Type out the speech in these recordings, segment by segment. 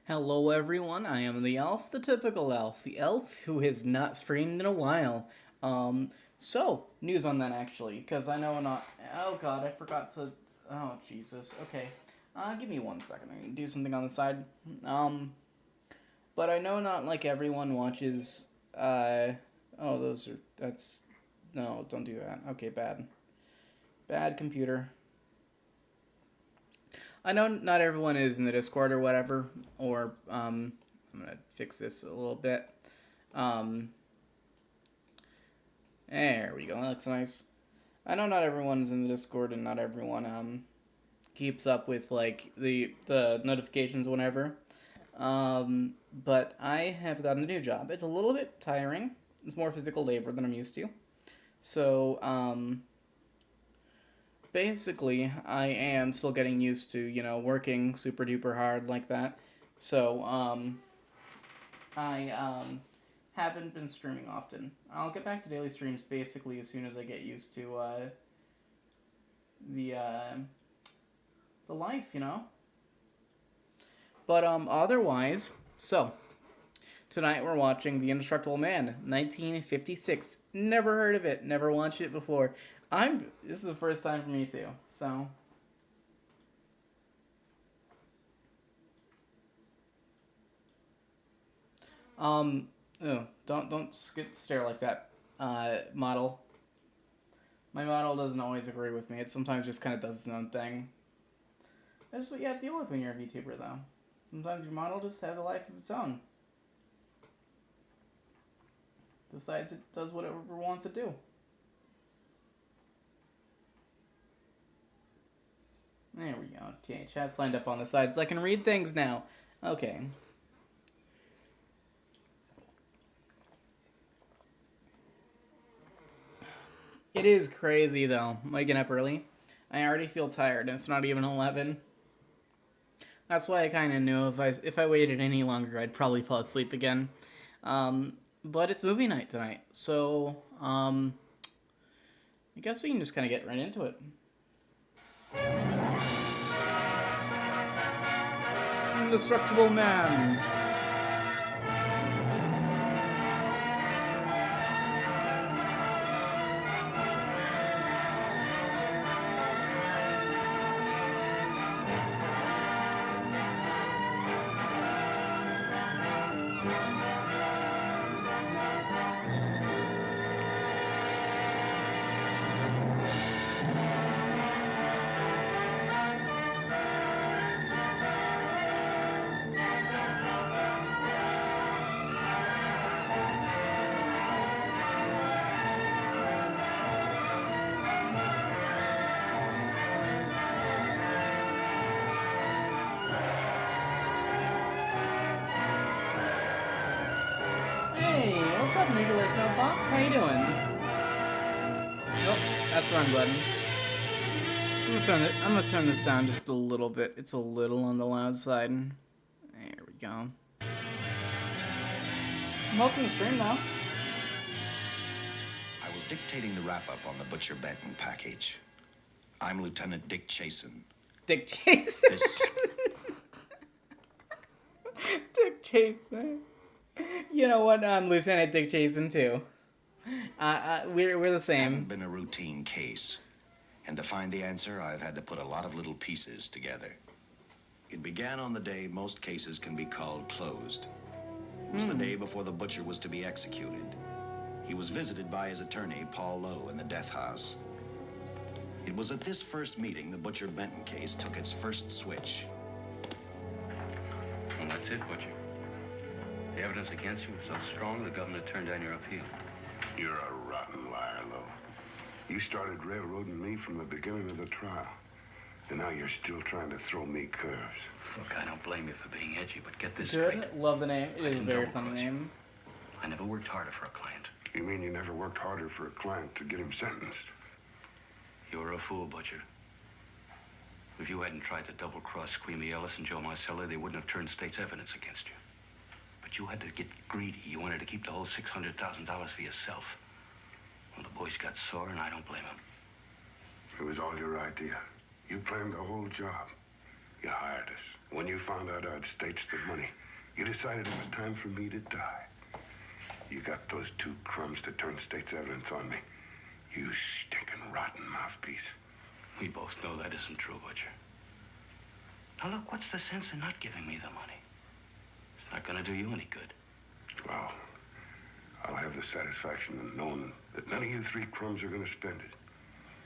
Hello, everyone. I am the elf, the typical elf, the elf who has not streamed in a while. News on that actually, because I know not. Oh God, I forgot to. Oh Jesus. Okay, give me 1 second. I can do something on the side. Um, but I know not like everyone watches. Oh, those are. That's. No, don't do that. Okay, bad computer. I know not everyone is in the Discord or whatever, or I'm gonna fix this a little bit. Um, there we go. That looks nice. I know not everyone's in the Discord and not everyone keeps up with like the notifications whenever. But I have gotten a new job. It's a little bit tiring. It's more physical labor than I'm used to. So basically, I am still getting used to working super duper hard like that. So I haven't been streaming often. I'll get back to daily streams basically as soon as I get used to the uh, the life. But otherwise, so tonight we're watching The Indestructible Man, 1956. Never heard of it. Never watched it before. This is the first time for me too. So. Oh, don't stare like that, model. My model doesn't always agree with me. It sometimes just kind of does its own thing. That's what you have to deal with when you're a VTuber, though. Sometimes your model just has a life of its own. Decides it does whatever it wants to do. There we go. Okay, chat's lined up on the side so I can read things now. Okay. It is crazy though, waking up early. I already feel tired and it's not even 11. That's why I kind of knew if I waited any longer, I'd probably fall asleep again. But it's movie night tonight, so I guess we can just kind of get right into it. Indestructible Man. Hey, what's up, Nicholas No Box? How you doing? Nope, that's the wrong button. I'm gonna turn this down just a little bit. It's a little on the loud side. There we go. Welcome to stream now. I was dictating the wrap-up on the Butcher Benton package. I'm Lieutenant Dick Chasen. Dick Chasen. Dick Chasen. You know what? I'm Lieutenant Dick Chasen too. We're the same. Hasn't been a routine case. And to find the answer, I've had to put a lot of little pieces together. It began on the day most cases can be called closed. It was the day before the butcher was to be executed. He was visited by his attorney, Paul Lowe, in the death house. It was at this first meeting the Butcher Benton case took its first switch. Well, that's it, Butcher. The evidence against you was so strong, the governor turned down your appeal. You're a rotten liar, Lowe. You started railroading me from the beginning of the trial. And now you're still trying to throw me curves. Look, I don't blame you for being edgy, but get this Good. straight. Love the name. It is a can very double funny cross you. name. I never worked harder for a client. You mean you never worked harder for a client to get him sentenced? You're a fool, Butcher. If you hadn't tried to double-cross Squeamy Ellis and Joe Marcelli, they wouldn't have turned state's evidence against you. But you had to get greedy. You wanted to keep the whole $600,000 for yourself. Well, the boys got sore, and I don't blame them. It was all your idea. You planned the whole job. You hired us. When you found out I'd staged the money, you decided it was time for me to die. You got those 2 crumbs to turn state's evidence on me. You stinking rotten mouthpiece. We both know that isn't true, Butcher. Now look, what's the sense in not giving me the money? It's not gonna do you any good. Well, I'll have the satisfaction of knowing that none of you 3 crumbs are gonna spend it.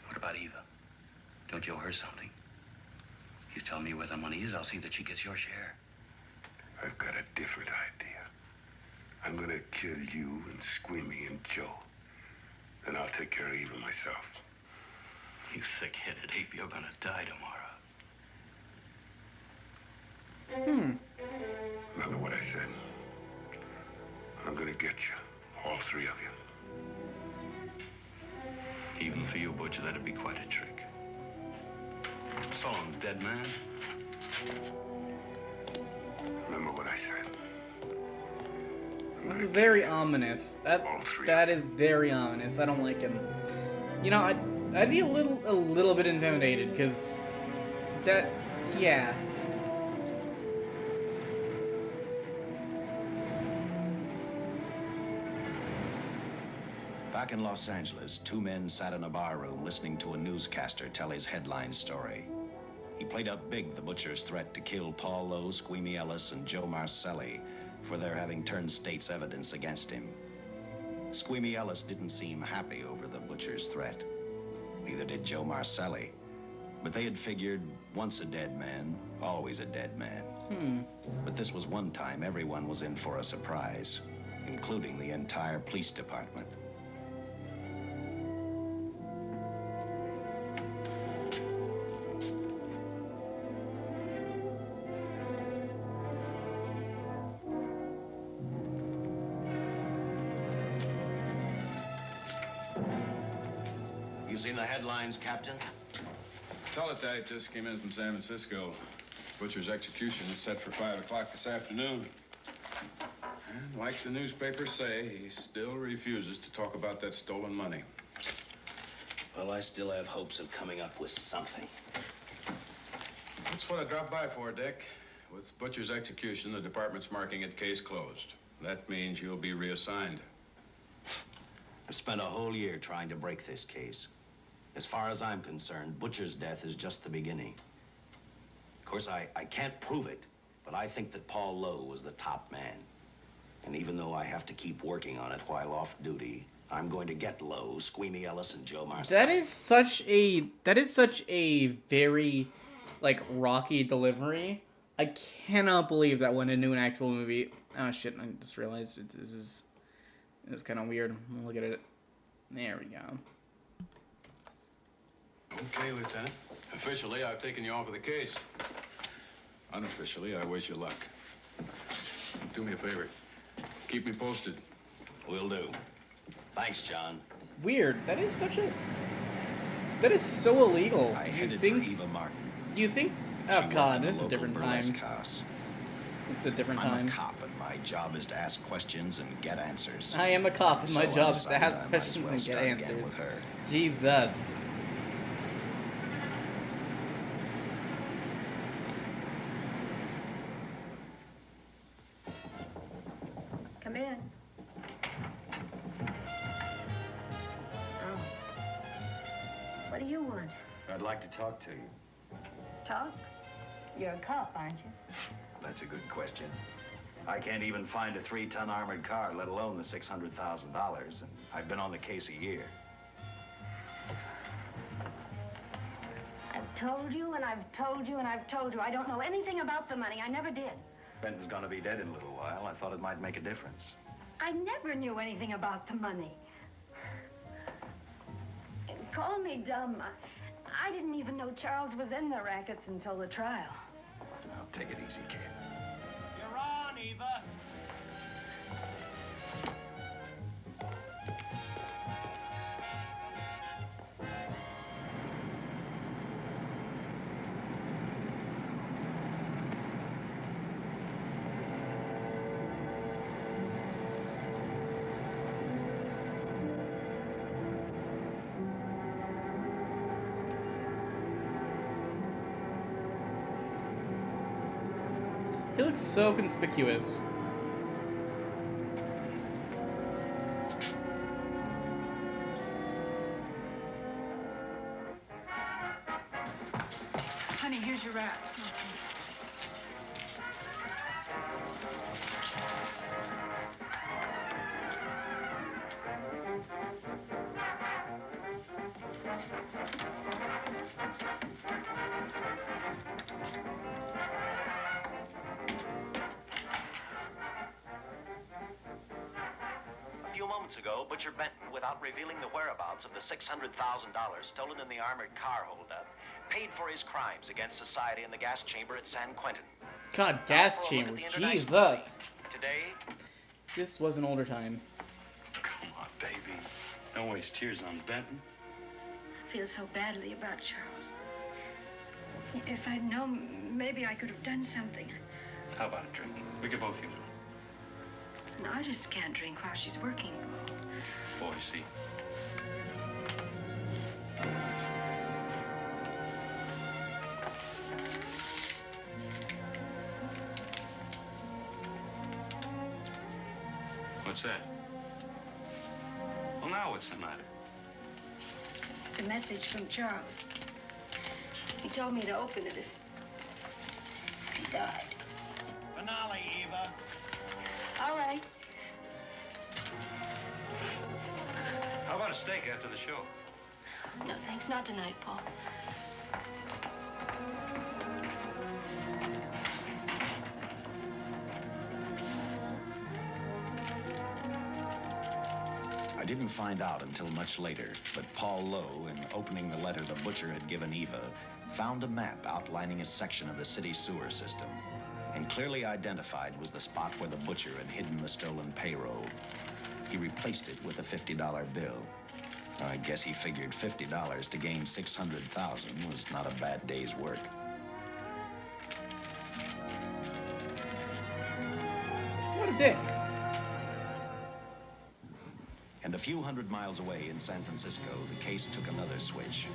What about Eva? Don't you owe her something? You tell me where the money is, I'll see that she gets your share. I've got a different idea. I'm gonna kill you and Squeamy and Joe. Then I'll take care of Eva myself. You thick-headed ape, you're gonna die tomorrow. Remember what I said? I'm gonna get you. All 3 of you. Even for you, Butcher, that'd be quite a trick. So long, dead man. Remember what I said? That's very ominous. That is very ominous. I don't like him. You know, I'd be a little bit intimidated because yeah. Back in Los Angeles, 2 men sat in a bar room listening to a newscaster tell his headline story. He played up big the butcher's threat to kill Paul Lowe, Squeamy Ellis, and Joe Marcelli for their having turned state's evidence against him. Squeamy Ellis didn't seem happy over the butcher's threat. Neither did Joe Marcelli. But they had figured, once a dead man, always a dead man. But this was one time everyone was in for a surprise, including the entire police department. You seen the headlines, Captain? Teletype just came in from San Francisco. Butcher's execution is set for 5 o'clock this afternoon. And like the newspapers say, he still refuses to talk about that stolen money. Well, I still have hopes of coming up with something. That's what I dropped by for, Dick. With Butcher's execution, the department's marking it case closed. That means you'll be reassigned. I've spent a whole year trying to break this case. As far as I'm concerned, Butcher's death is just the beginning. Of course, I can't prove it, but I think that Paul Lowe was the top man. And even though I have to keep working on it while off duty, I'm going to get Lowe, Squeamy Ellis, and Joe Marcelli. That is such a very, like, Rocky delivery. I cannot believe that went into an actual movie. Oh shit, I just realized this is kind of weird. Look at it. There we go. Okay, Lieutenant. Officially, I've taken you off of the case. Unofficially, I wish you luck. Do me a favor. Keep me posted. Will do. Thanks, John. Weird. That is so illegal. I You headed for think? Eva Martin. You think? She Oh worked god, in this is a local different burlesque time. house. It's a different I'm time. a cop, and my job is to ask questions and get answers. I am a cop, and my So I job is to decided ask I might as questions well and get start again answers. with her. Jesus. Come in. Oh. What do you want? I'd like to talk to you. Talk? You're a cop, aren't you? That's a good question. I can't even find a 3-ton armored car, let alone the $600,000, and I've been on the case a year. I've told you, and I've told you, and I've told you. I don't know anything about the money. I never did. Benton's gonna be dead in a little while. I thought it might make a difference. I never knew anything about the money. Call me dumb. I didn't even know Charles was in the rackets until the trial. Now, take it easy, kid. You're on, Eva. He looks so conspicuous. Honey, here's your wrap. A few moments ago, Butcher Benton, without revealing the whereabouts of the $600,000 stolen in the armored car holdup, paid for his crimes against society in the gas chamber at San Quentin. God, Now gas for a look at chamber. the international Jesus. scene. Today, This was an older time. Come on, baby. Don't waste tears on Benton. I feel so badly about Charles. If I'd known, maybe I could have done something. How about a drink? We could both use one. No, I just can't drink while she's working. Boy, see. What's that? Well, now what's the matter? It's a message from Charles. He told me to open it if he died. Finale, Eva. All right. How about a steak after the show? No, thanks. Not tonight, Paul. I didn't find out until much later, but Paul Lowe, in opening the letter the butcher had given Eva, found a map outlining a section of the city sewer system, and clearly identified was the spot where the butcher had hidden the stolen payroll. He replaced it with a $50 bill. I guess he figured $50 to gain $600,000 was not a bad day's work. What a dick. And a few hundred miles away in San Francisco, the case took another switch,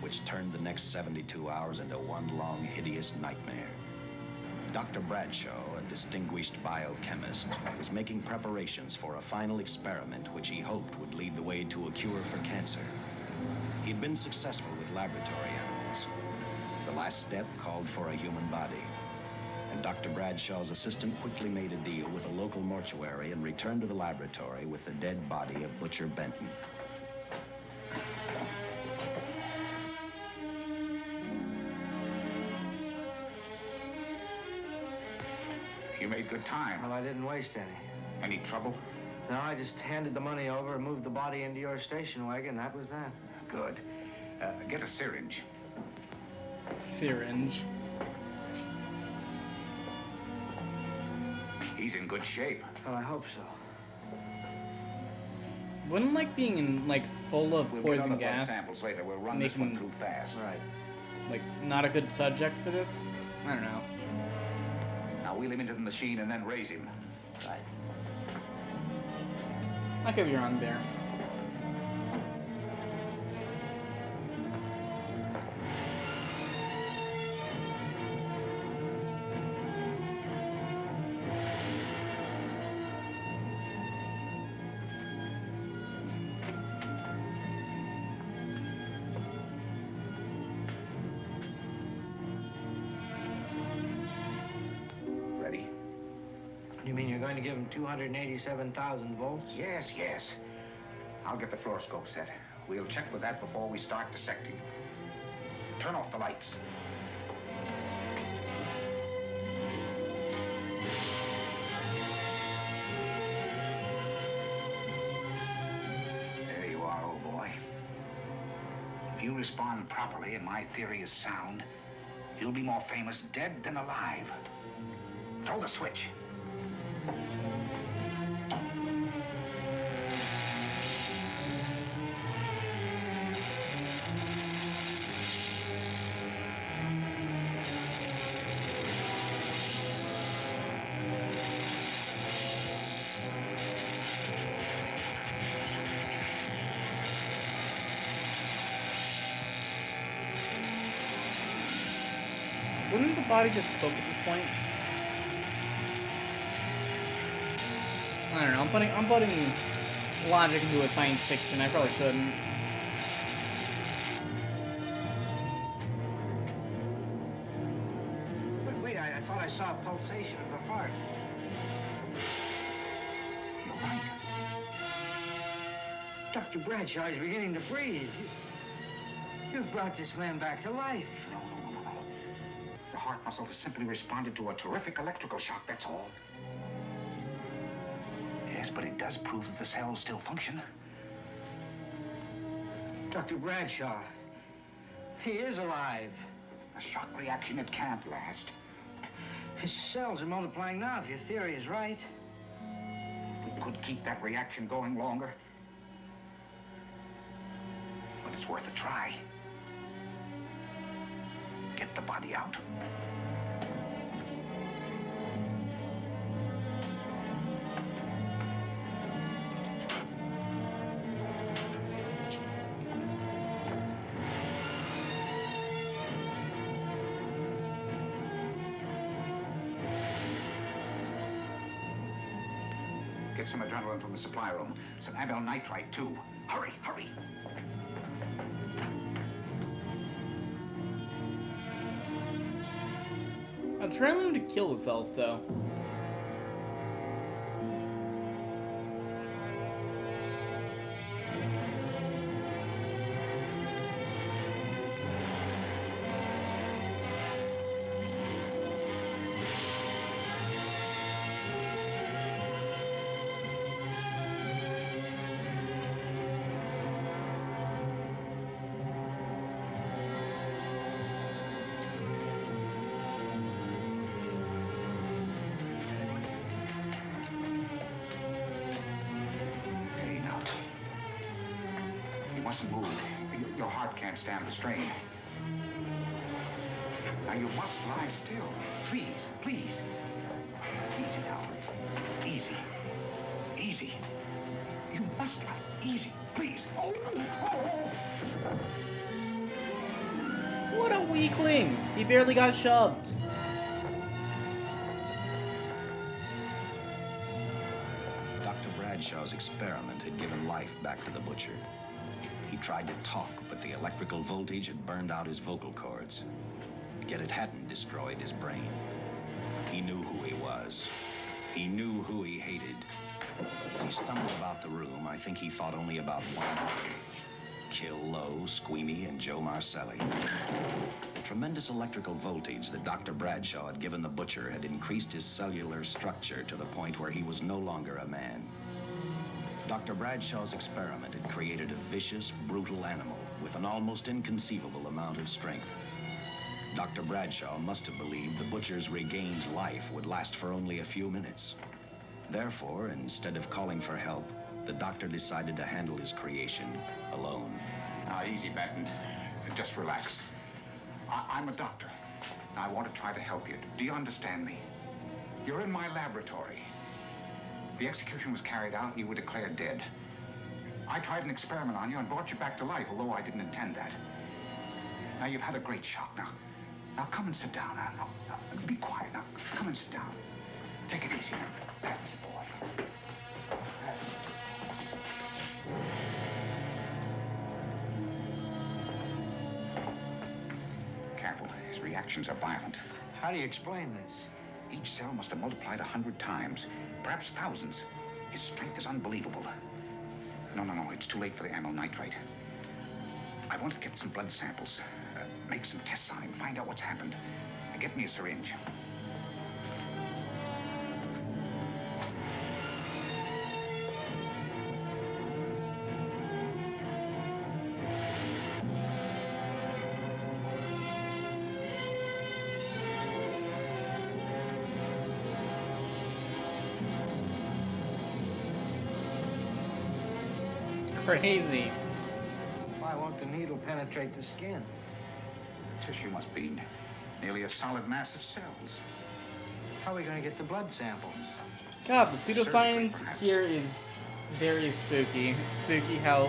which turned the next 72 hours into one long, hideous nightmare. Dr. Bradshaw, a distinguished biochemist, was making preparations for a final experiment which he hoped would lead the way to a cure for cancer. He'd been successful with laboratory animals. The last step called for a human body. And Dr. Bradshaw's assistant quickly made a deal with a local mortuary and returned to the laboratory with the dead body of Butcher Benton. You made good time. Well, I didn't waste any. Any trouble? No, I just handed the money over and moved the body into your station wagon. That was that. Good. Get a syringe. Syringe. He's in good shape. Well, I hope so. Wouldn't like being in like full of We'll poison get other blood gas, samples later. We'll run this one through fast. Right. like not a good subject for this? I don't know. Now wheel him into the machine and then raise him. Right. I could be wrong there. Ready? You mean you're going to give him 287,000 volts? Yes, yes. I'll get the fluoroscope set. We'll check with that before we start dissecting. Turn off the lights. There you are, old boy. If you respond properly and my theory is sound, you'll be more famous dead than alive. Throw the switch. Wouldn't the body just cook at this point? I don't know. I'm putting logic into a science fiction. I probably shouldn't. But wait, I thought I saw a pulsation of the heart. You're right. Dr. Bradshaw is beginning to breathe. You've brought this man back to life. No. The heart muscle has simply responded to a terrific electrical shock, that's all. Yes, but it does prove that the cells still function. Dr. Bradshaw, he is alive. A shock reaction, it can't last. His cells are multiplying now, if your theory is right. We could keep that reaction going longer. But it's worth a try. Get the body out. Get some adrenaline from the supply room. Some amyl nitrite, too. Hurry. Adrenaline to kill the cells, though. Mustn't move. Your heart can't stand the strain. Now you must lie still. Please. Easy now. Easy. You must lie. Easy, please. Oh. What a weakling! He barely got shoved. Dr. Bradshaw's experiment had given life back to the butcher. He tried to talk, but the electrical voltage had burned out his vocal cords. Yet it hadn't destroyed his brain. He knew who he was. He knew who he hated. As he stumbled about the room, I think he thought only about one word. Kill Lowe, Squeamy, and Joe Marcelli. The tremendous electrical voltage that Dr. Bradshaw had given the butcher had increased his cellular structure to the point where he was no longer a man. Dr. Bradshaw's experiment had created a vicious, brutal animal with an almost inconceivable amount of strength. Dr. Bradshaw must have believed the butcher's regained life would last for only a few minutes. Therefore, instead of calling for help, the doctor decided to handle his creation alone. Now, easy, Benton. Just relax. I'm a doctor. I want to try to help you. Do you understand me? You're in my laboratory. The execution was carried out and you were declared dead. I tried an experiment on you and brought you back to life, although I didn't intend that. Now, you've had a great shock. Now come and sit down. Now, be quiet. Now, come and sit down. Take it easy. That's the boy. Careful. His reactions are violent. How do you explain this? Each cell must have multiplied 100 times, perhaps thousands. His strength is unbelievable. No. It's too late for the amyl nitrite. I want to get some blood samples, make some tests on him, find out what's happened. Get me a syringe. Crazy. Why won't the needle penetrate the skin? Tissue must be nearly a solid mass of cells. How are we going to get the blood sample? God, the pseudoscience here is very spooky. It's spooky how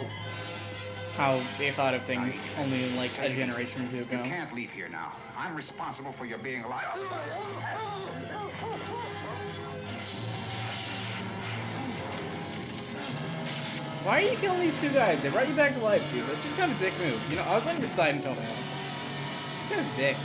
they thought of things only like a generation or two ago. You can't leave here now. I'm responsible for your being alive. Why are you killing these two guys? They brought you back to life, dude. That's just kind of a dick move. You know, I was on your side until now. This guy's a dick.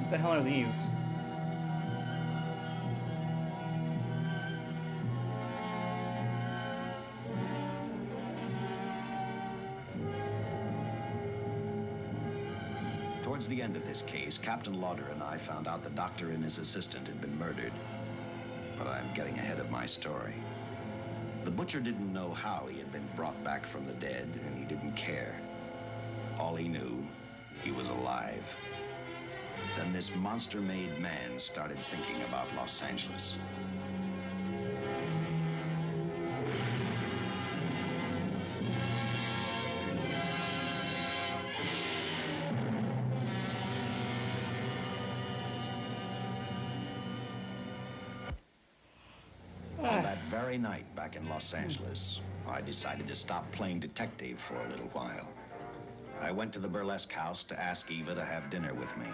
What the hell are these? Towards the end of this case, Captain Lauder and I found out the doctor and his assistant had been murdered. But I'm getting ahead of my story. The butcher didn't know how he had been brought back from the dead, and he didn't care. All he knew, he was alive. Then this monster-made man started thinking about Los Angeles. On that very night back in Los Angeles, I decided to stop playing detective for a little while. I went to the burlesque house to ask Eva to have dinner with me.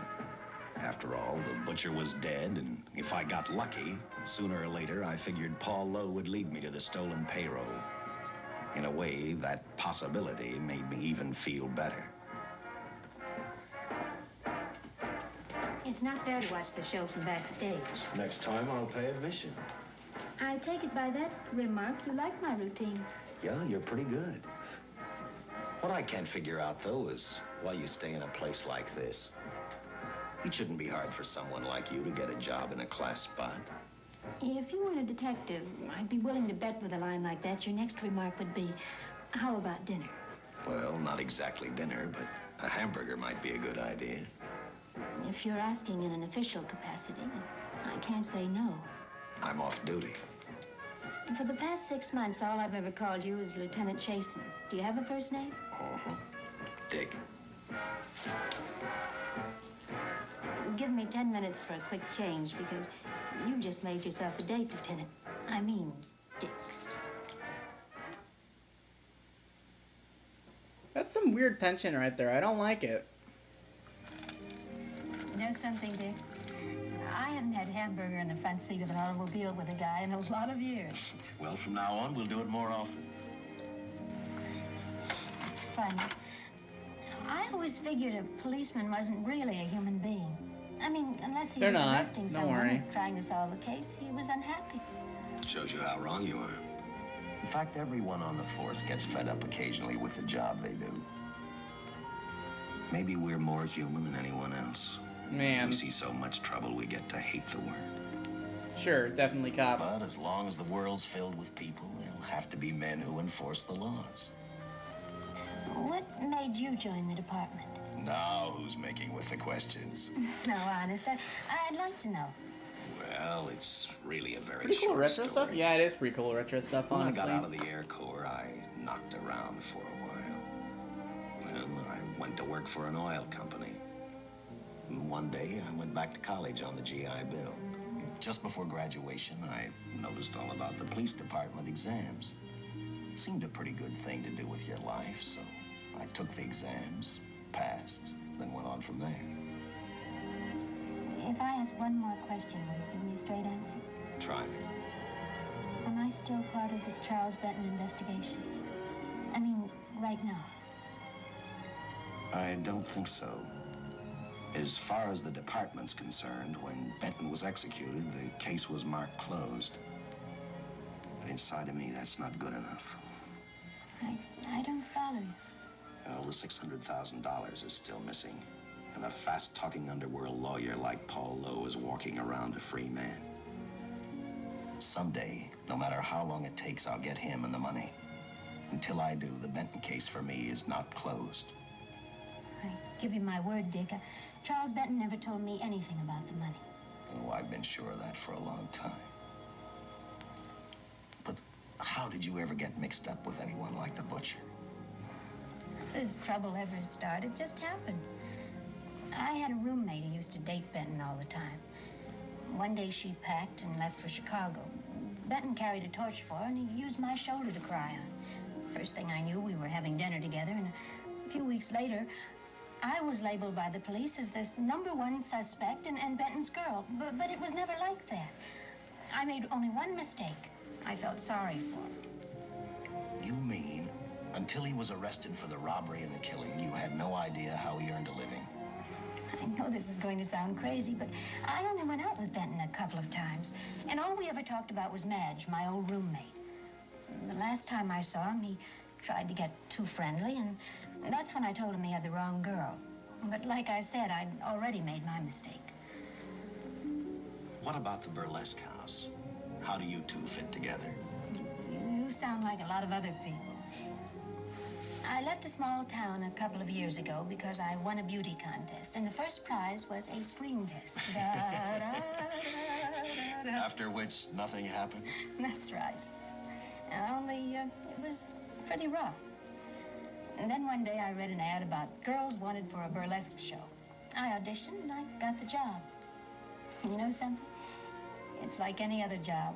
After all, the butcher was dead, and if I got lucky, sooner or later, I figured Paul Lowe would lead me to the stolen payroll. In a way, that possibility made me even feel better. It's not fair to watch the show from backstage. Next time, I'll pay admission. I take it by that remark you like my routine. Yeah, you're pretty good. What I can't figure out, though, is why you stay in a place like this. It shouldn't be hard for someone like you to get a job in a class spot. If you weren't a detective, I'd be willing to bet with a line like that your next remark would be, how about dinner? Well, not exactly dinner, but a hamburger might be a good idea. If you're asking in an official capacity, I can't say no. I'm off duty. For the past 6 months, all I've ever called you is Lieutenant Chasen. Do you have a first name? Uh-huh. Dick. Give me 10 minutes for a quick change, because you just made yourself a date, Lieutenant. I mean, Dick. That's some weird tension right there. I don't like it. You know something, Dick? I haven't had hamburger in the front seat of an automobile with a guy in a lot of years. Well, from now on, we'll do it more often. It's funny. I always figured a policeman wasn't really a human being. I mean, unless he They're was not. arresting Don't someone worry. or trying to solve a case, he was unhappy. Shows you how wrong you are. In fact, everyone on the force gets fed up occasionally with the job they do. Maybe we're more human than anyone else. Man. We see so much trouble, we get to hate the word. Sure, definitely cop. But as long as the world's filled with people, there'll have to be men who enforce the laws. What made you join the department? Now, who's making with the questions? No, honest, I'd like to know. Well, it's really a very Pretty cool short retro story. stuff? Yeah, it is pretty cool retro stuff, When honestly. I got out of the Air Corps, I knocked around for a while. Well, I went to work for an oil company. And one day, I went back to college on the GI Bill. Just before graduation, I noticed all about the police department exams. Seemed a pretty good thing to do with your life, so I took the exams, passed, then went on from there. If I ask one more question, will you give me a straight answer? Try me. Am I still part of the Charles Benton investigation? I mean, right now. I don't think so. As far as the department's concerned, when Benton was executed, the case was marked closed. But inside of me, that's not good enough. I don't follow you. Well, the $600,000 is still missing. And a fast-talking underworld lawyer like Paul Lowe is walking around a free man. Someday, no matter how long it takes, I'll get him and the money. Until I do, the Benton case for me is not closed. I give you my word, Dick. Charles Benton never told me anything about the money. Oh, I've been sure of that for a long time. But how did you ever get mixed up with anyone like the butcher? as trouble ever started, it just happened. I had a roommate who used to date Benton all the time. One day she packed and left for Chicago. Benton carried a torch for her, and he used my shoulder to cry on. First thing I knew, we were having dinner together, and a few weeks later, I was labeled by the police as this #1 suspect and Benton's girl. But it was never like that. I made only one mistake. I felt sorry for him. You mean, until he was arrested for the robbery and the killing, you had no idea how he earned a living? I know this is going to sound crazy, but I only went out with Benton a couple of times. And all we ever talked about was Madge, my old roommate. The last time I saw him, he tried to get too friendly, and that's when I told him he had the wrong girl. But like I said, I'd already made my mistake. What about the burlesque house? How do you two fit together? You sound like a lot of other people. I left a small town a couple of years ago because I won a beauty contest, and the first prize was a screen test. After which, nothing happened? That's right. Only, it was pretty rough. And then one day I read an ad about girls wanted for a burlesque show. I auditioned and I got the job. You know something? It's like any other job.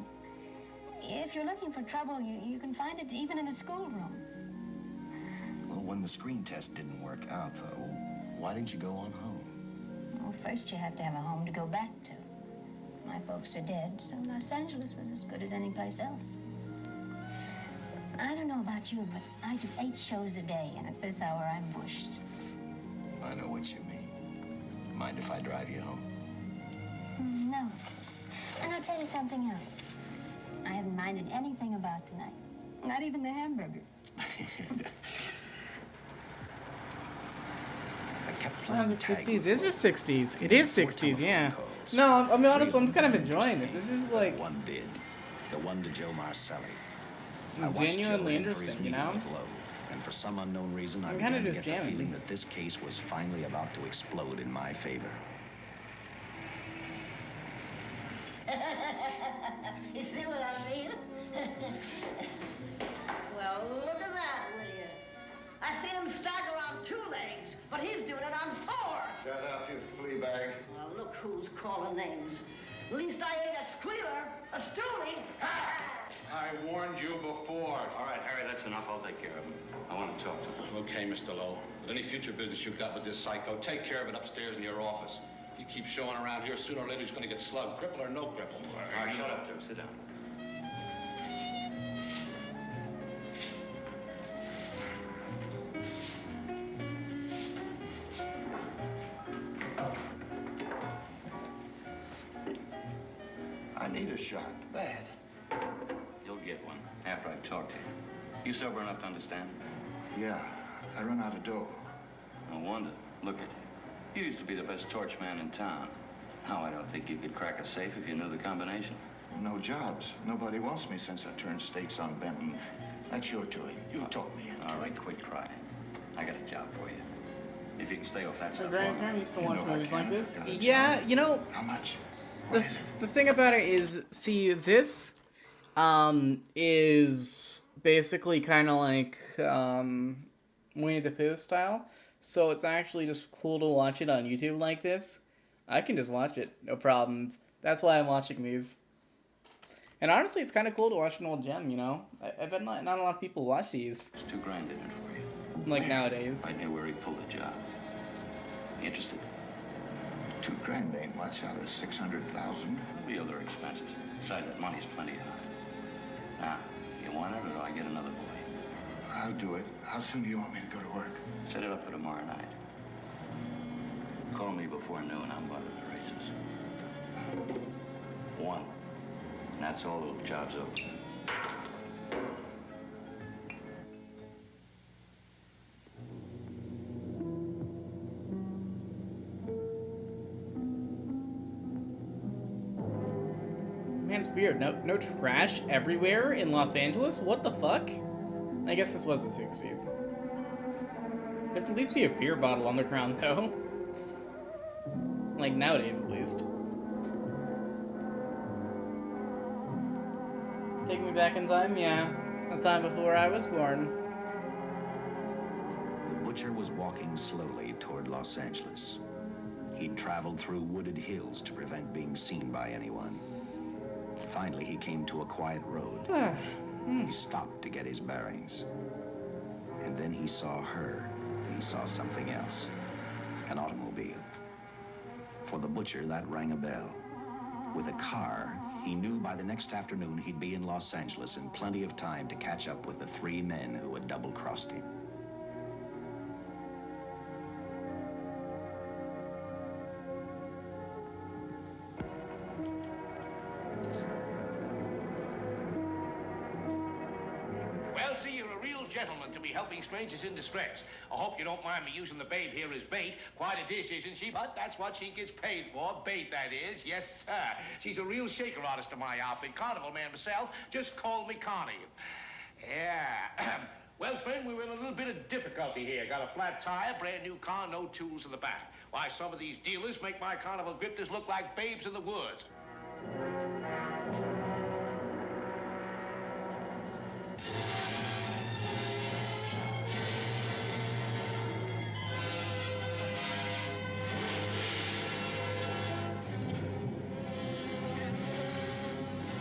If you're looking for trouble, you can find it even in a schoolroom. Well, when the screen test didn't work out, though, why didn't you go on home? Well, first you have to have a home to go back to. My folks are dead, so Los Angeles was as good as any place else. I don't know about you, but I do 8 shows a day, and at this hour I'm bushed. I know what you mean. Mind if I drive you home? No. And I'll tell you something else. I haven't minded anything about tonight. Not even the hamburger. I kept Sounds playing like tag 60s. with This is Lloyd. 60s. It is 60s, yeah. Telephone calls. No, I mean, 3 honestly, I'm of kind of them enjoying it. came. This is like One did. The one to Joe Marcelli. I watched genuinely Joe in for his interesting, you meeting know? with Lowe, and for some unknown reason, I I'm began kinda to just get the jamming. feeling that this case was finally about to explode in my favor. You see what I mean? Well, look at that, will you? I seen him stagger on 2 legs, but he's doing it on 4. Shut up, you flea bag. Well, look who's calling names. At least I ain't a squealer, a stoolie. I warned you before. All right, Harry, that's enough. I'll take care of him. I want to talk to him. Okay, Mr. Lowe. Any future business you've got with this psycho, take care of it upstairs in your office. If he keeps showing around here, sooner or later he's going to get slugged, cripple or no cripple. All right, shut up, Joe. Sit down. I need a shot, bad. You'll get one after I've talked to you. You sober enough to understand? Yeah, I run out of dough. No wonder. Look at you. You used to be the best torch man in town. Now I don't think you could crack a safe if you knew the combination. No jobs. Nobody wants me since I turned stakes on Benton. That's your doing. You talked me into All right, it. quit crying. I got a job for you. If you can stay off that my stuff. grandparents used to You watch know I movies like can. this. Got it. Yeah, you know, How much? the, What is it? the thing about it is, see, this is basically kind of like Winnie the Pooh style. So it's actually just cool to watch it on YouTube like this. I can just watch it, no problems. That's why I'm watching these. And honestly, it's kind of cool to watch an old gem, you know? I bet not a lot of people watch these, It's $2 grand in it for you. like, nowadays. Right near where he pulled the job. Interested? $2 grand ain't much out of 600,000. There'll be other expenses. Besides, that money's plenty of. Now, you want it or do I get another boy? I'll do it. How soon do you want me to go to work? Set it up for tomorrow night. Call me before noon. I'm going to the races. 1. And that's all. The job's over. Man, it's weird. No trash everywhere in Los Angeles? What the fuck? I guess this was the 60s. There'd at least be a beer bottle on the ground, though. Like, nowadays, at least. Take me back in time? Yeah. The time before I was born. The butcher was walking slowly toward Los Angeles. He'd traveled through wooded hills to prevent being seen by anyone. Finally, he came to a quiet road. He stopped to get his bearings. And then he saw her, and he saw something else. An automobile. For the butcher, that rang a bell. With a car, he knew by the next afternoon he'd be in Los Angeles in plenty of time to catch up with the 3 men who had double-crossed him. Well, see, you're a real gentleman to be helping strangers in distress. I hope you don't mind me using the babe here as bait. Quite a dish, isn't she? But that's what she gets paid for. Bait, that is. Yes, sir. She's a real shaker artist of my outfit. Carnival man myself. Just call me Connie. Yeah. Well, friend, we were in a little bit of difficulty here. Got a flat tire, brand new car, no tools in the back. Why, some of these dealers make my carnival grifters look like babes in the woods.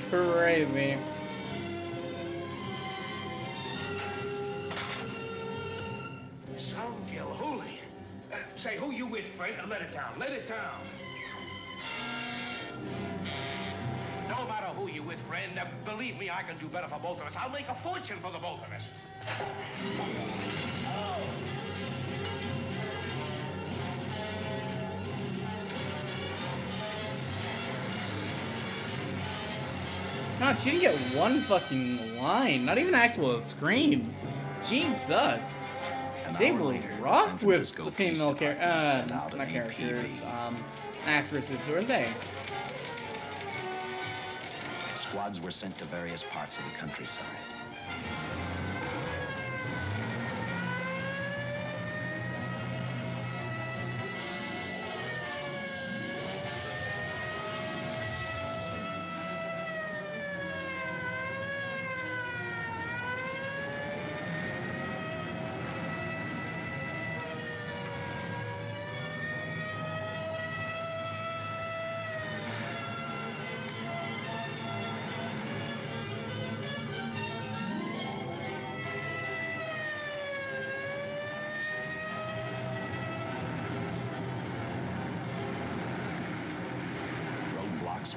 Crazy. Some kill holy. Say, who you with, friend? Let it down. Let it down. No matter who you with, friend, believe me, I can do better for both of us. I'll make a fortune for the both of us. God, she didn't get one fucking line. Not even an actual scream. Jesus. They were rough with the female actresses, weren't they? Squads were sent to various parts of the countryside.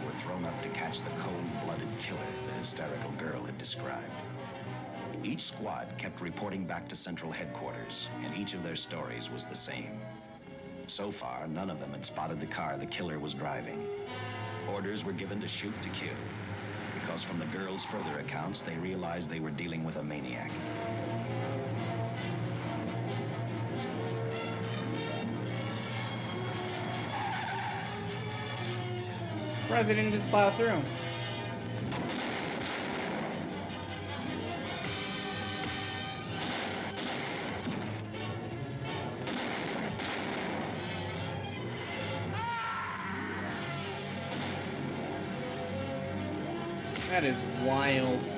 Were thrown up to catch the cold-blooded killer the hysterical girl had described. Each squad kept reporting back to central headquarters, and each of their stories was the same. So far, none of them had spotted the car the killer was driving. Orders were given to shoot to kill, because from the girls' further accounts, they realized they were dealing with a maniac. President just plow through. That is wild.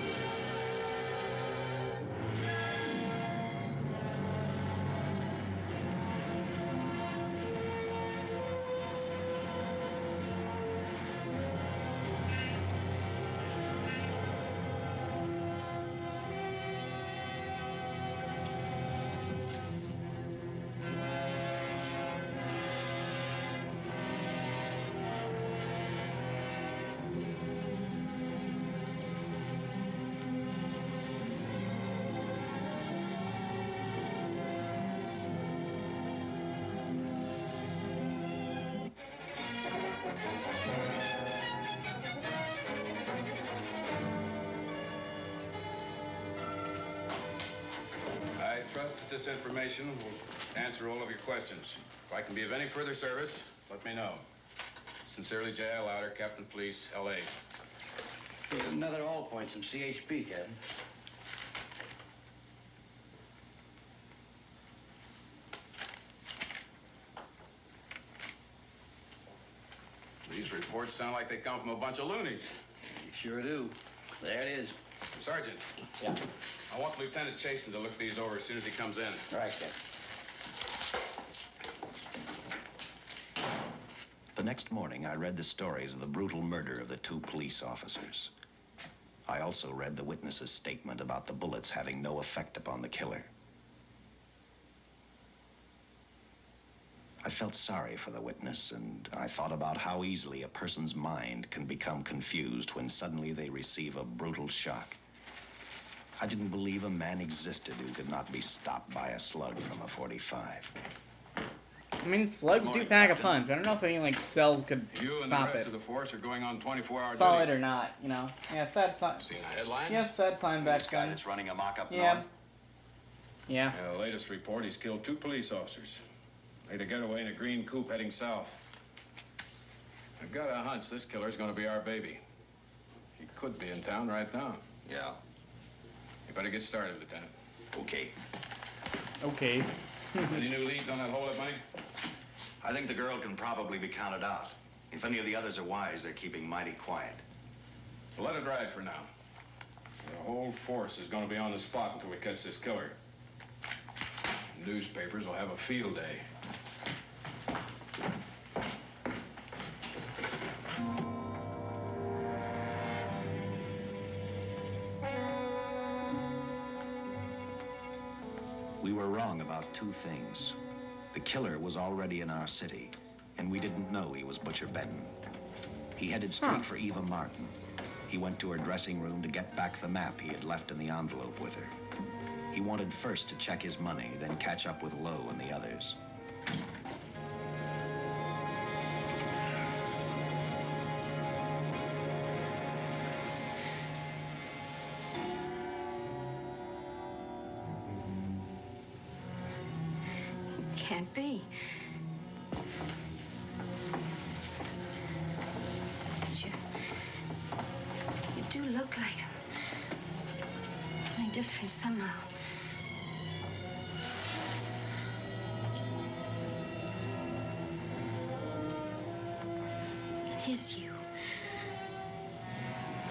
I trust that this information will answer all of your questions. If I can be of any further service, let me know. Sincerely, J.L. Louder, Captain Police, L.A. Here's another all points from CHP, Captain. These reports sound like they come from a bunch of loonies. You sure do. There it is. Sergeant. Yeah. I want Lieutenant Chasen to look these over as soon as he comes in. All right, Captain. The next morning, I read the stories of the brutal murder of the 2 police officers. I also read the witness's statement about the bullets having no effect upon the killer. I felt sorry for the witness, and I thought about how easily a person's mind can become confused when suddenly they receive a brutal shock. I didn't believe a man existed who could not be stopped by a slug from a .45. I mean, slugs do pack a punch. I don't know if any, like, cells could You and the stop rest it. of the force are going on 24-hour Solid duty. or not, you know. Yeah, sad time. Seen the headlines? Yeah, sad time back This guy then. that's running amok up Yeah. north? Yeah. Yeah, the latest report, he's killed 2 police officers. Made a getaway in a green coupe heading south. I've got a hunch this killer's gonna be our baby. He could be in town right now. Yeah. You better get started, Lieutenant. Okay. Okay. Any new leads on that holdup money? I think the girl can probably be counted out. If any of the others are wise, they're keeping mighty quiet. Well, let it ride for now. The whole force is gonna be on the spot until we catch this killer. Newspapers will have a field day. We were wrong about 2 things. The killer was already in our city, and we didn't know he was Butcher Benton. He headed straight for Eva Martin. He went to her dressing room to get back the map he had left in the envelope with her. He wanted first to check his money, then catch up with Lowe and the others. Can't be. But you do look like him. Only different somehow. It is you.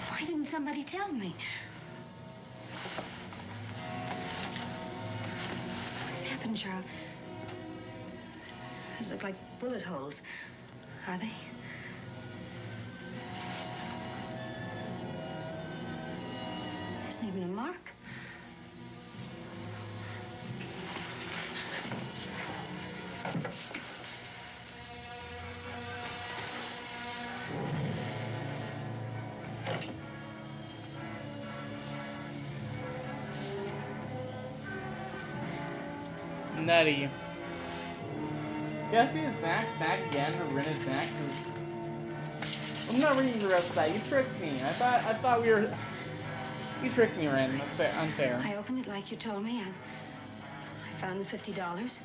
Why didn't somebody tell me? What's happened, Charles? Those look like bullet holes. Are they? There isn't even a mark. Nutty. Guess who's back again to Rin is back to... I'm not reading the rest of that. You tricked me. I thought we were... You tricked me, Rin. That's unfair. I opened it like you told me. I found the $50.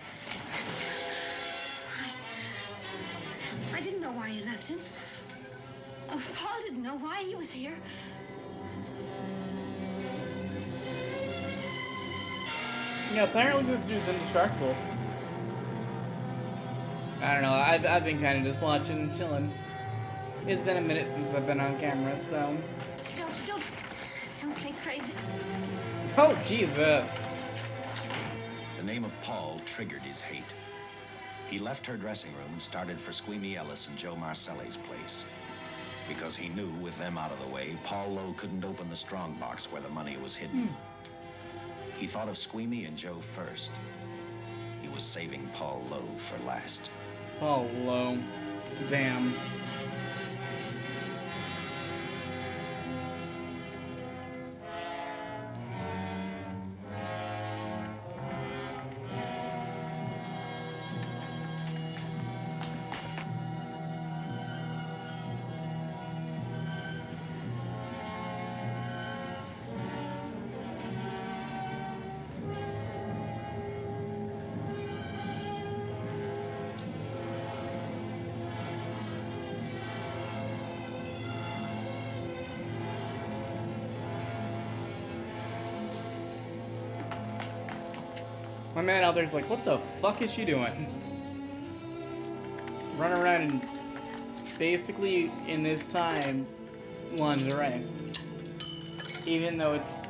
I didn't know why you left him. Paul didn't know why he was here. Yeah, apparently this dude's indestructible. I don't know, I've been kind of just watching, chilling. It's been a minute since I've been on camera, so... Don't play crazy. Oh, Jesus! The name of Paul triggered his hate. He left her dressing room and started for Squeamy Ellis and Joe Marcelli's place. Because he knew, with them out of the way, Paul Lowe couldn't open the strongbox where the money was hidden. He thought of Squeamy and Joe first. He was saving Paul Lowe for last. Paul Lowe. Damn. My man out there's like, what the fuck is she doing? Run around and basically, in this time, lingerie. Even though it's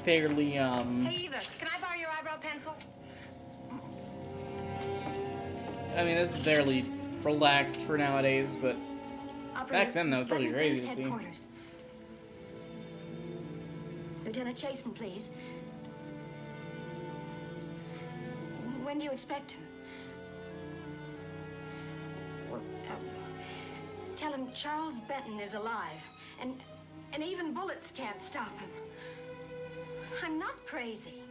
fairly, Hey, Eva, can I borrow your eyebrow pencil? I mean, that's barely relaxed for nowadays, but back then, that was pretty crazy to see. Headquarters. Lieutenant Chasen, please. When do you expect him? Well, tell him Charles Benton is alive, and even bullets can't stop him. I'm not crazy.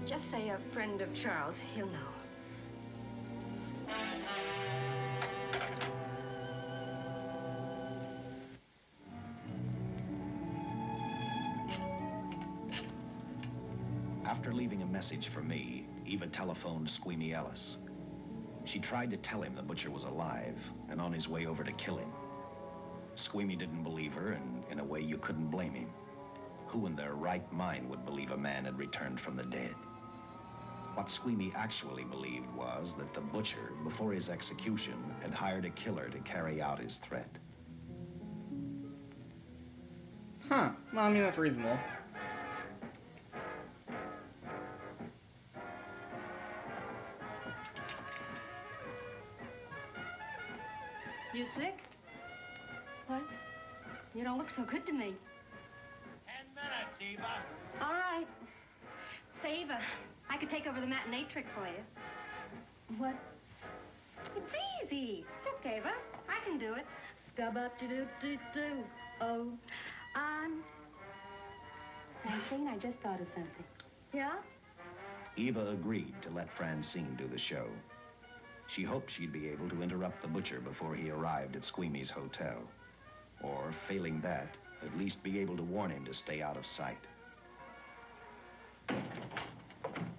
Just say a friend of Charles. He'll know. After leaving a message for me, Eva telephoned Squeamy Ellis. She tried to tell him the butcher was alive and on his way over to kill him. Squeamy didn't believe her, and in a way you couldn't blame him. Who in their right mind would believe a man had returned from the dead? What Squeamy actually believed was that the butcher, before his execution, had hired a killer to carry out his threat. Huh. Well, I mean, that's reasonable. You sick? What? You don't look so good to me. 10 minutes, Eva. All right. Say, Eva, I could take over the matinee trick for you. What? It's easy. Look, Eva, I can do it. Scub-up-de-doo-doo-doo. Oh, I'm... Francine, I just thought of something. Yeah? Eva agreed to let Francine do the show. She hoped she'd be able to interrupt the butcher before he arrived at Squeamy's hotel. Or, failing that, at least be able to warn him to stay out of sight.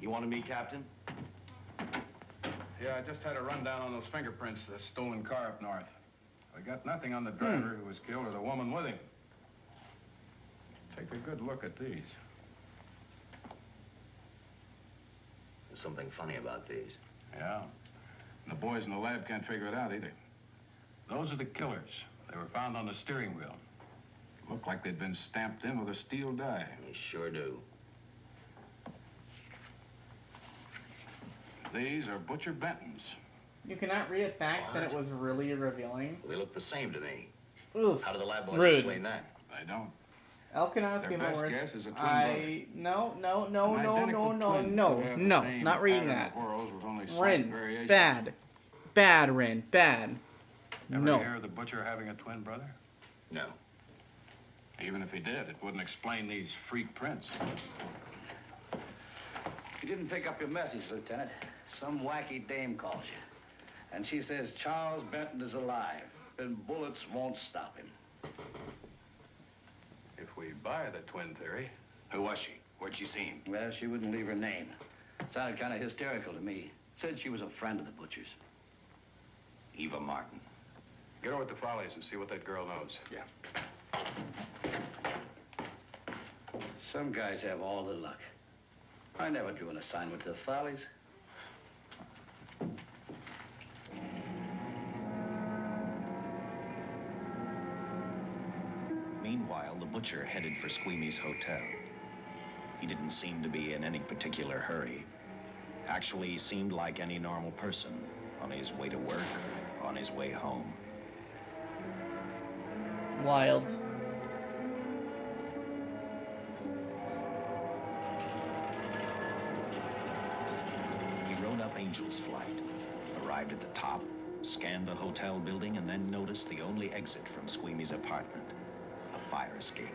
You wanted me, Captain? Yeah, I just had a rundown on those fingerprints of the stolen car up north. We got nothing on the driver who was killed or the woman with him. Take a good look at these. There's something funny about these. Yeah. And the boys in the lab can't figure it out either. Those are the killers. They were found on the steering wheel. Looked like they'd been stamped in with a steel die. They sure do. These are Butcher Benton's. You cannot read it back that it was really revealing. They look the same to me. Oof. How do the lab boys Rude. explain that? I don't. Elkanowski, Their my best words. guess is a twin brother. No, An identical twin who have the same not reading pattern that. of whorls with only slight Rin, variations. bad, Rin, bad. Ever No. hear of the butcher having a twin brother? No. Even if he did, it wouldn't explain these freak prints. You didn't pick up your message, Lieutenant. Some wacky dame calls you. And she says Charles Benton is alive, and bullets won't stop him. If we buy the twin theory, Who was she? Where'd she see him? Well, she wouldn't leave her name. Sounded kind of hysterical to me. Said she was a friend of the butcher's. Eva Martin. get over to the Follies and see what that girl knows. Yeah. Some guys have all the luck. I never drew an assignment to the Follies. Meanwhile, the butcher headed for Squeamy's hotel. He didn't seem to be in any particular hurry. Actually, he seemed like any normal person, on his way to work or on his way home. Wild. He rode up Angel's Flight, arrived at the top, scanned the hotel building, and then noticed the only exit from Squeamy's apartment, a fire escape.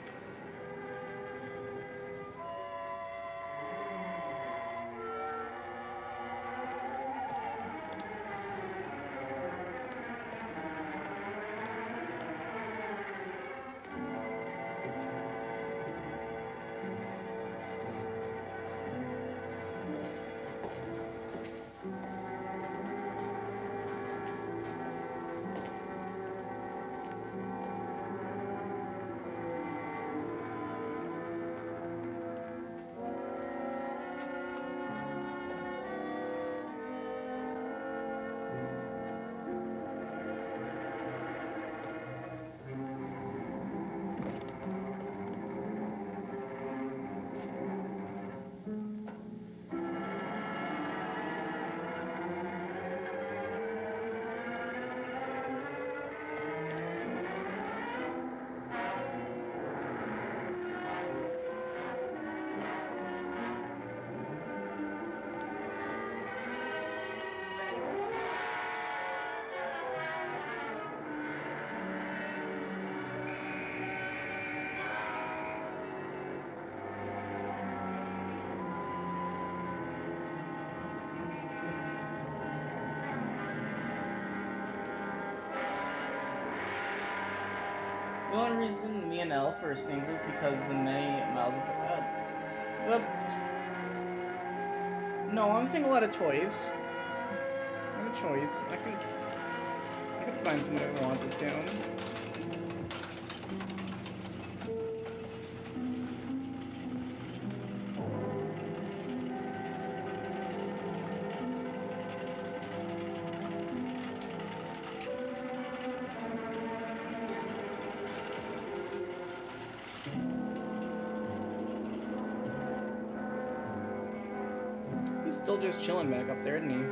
The only reason me and Elf are single is because the many miles apart. No, I'm single out of choice. I have a choice. I could find someone who wanted to. He's still just chilling back up there, isn't he?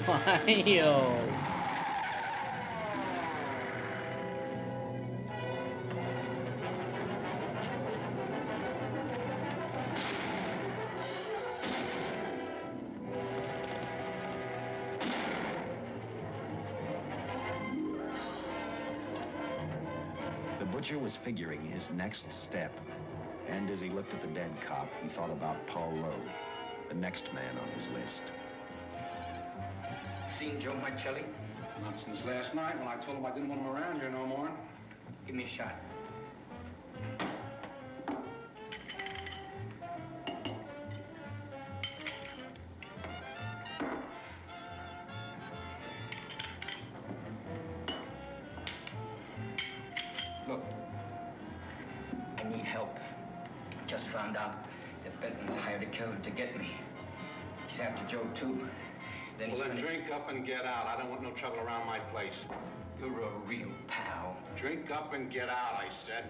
Wild. The butcher was figuring his next step. And as he looked at the dead cop, he thought about Paul Lowe, the next man on his list. Seen Joe Michelli? Not since last night when I told him I didn't want him around here no more. Give me a shot. Look, I need help. Just found out that Benton's hired a killer to get me. He's after Joe, too. Then Well, then drink up and get out. I don't want no trouble around my place. You're a real pal. Drink up and get out, I said.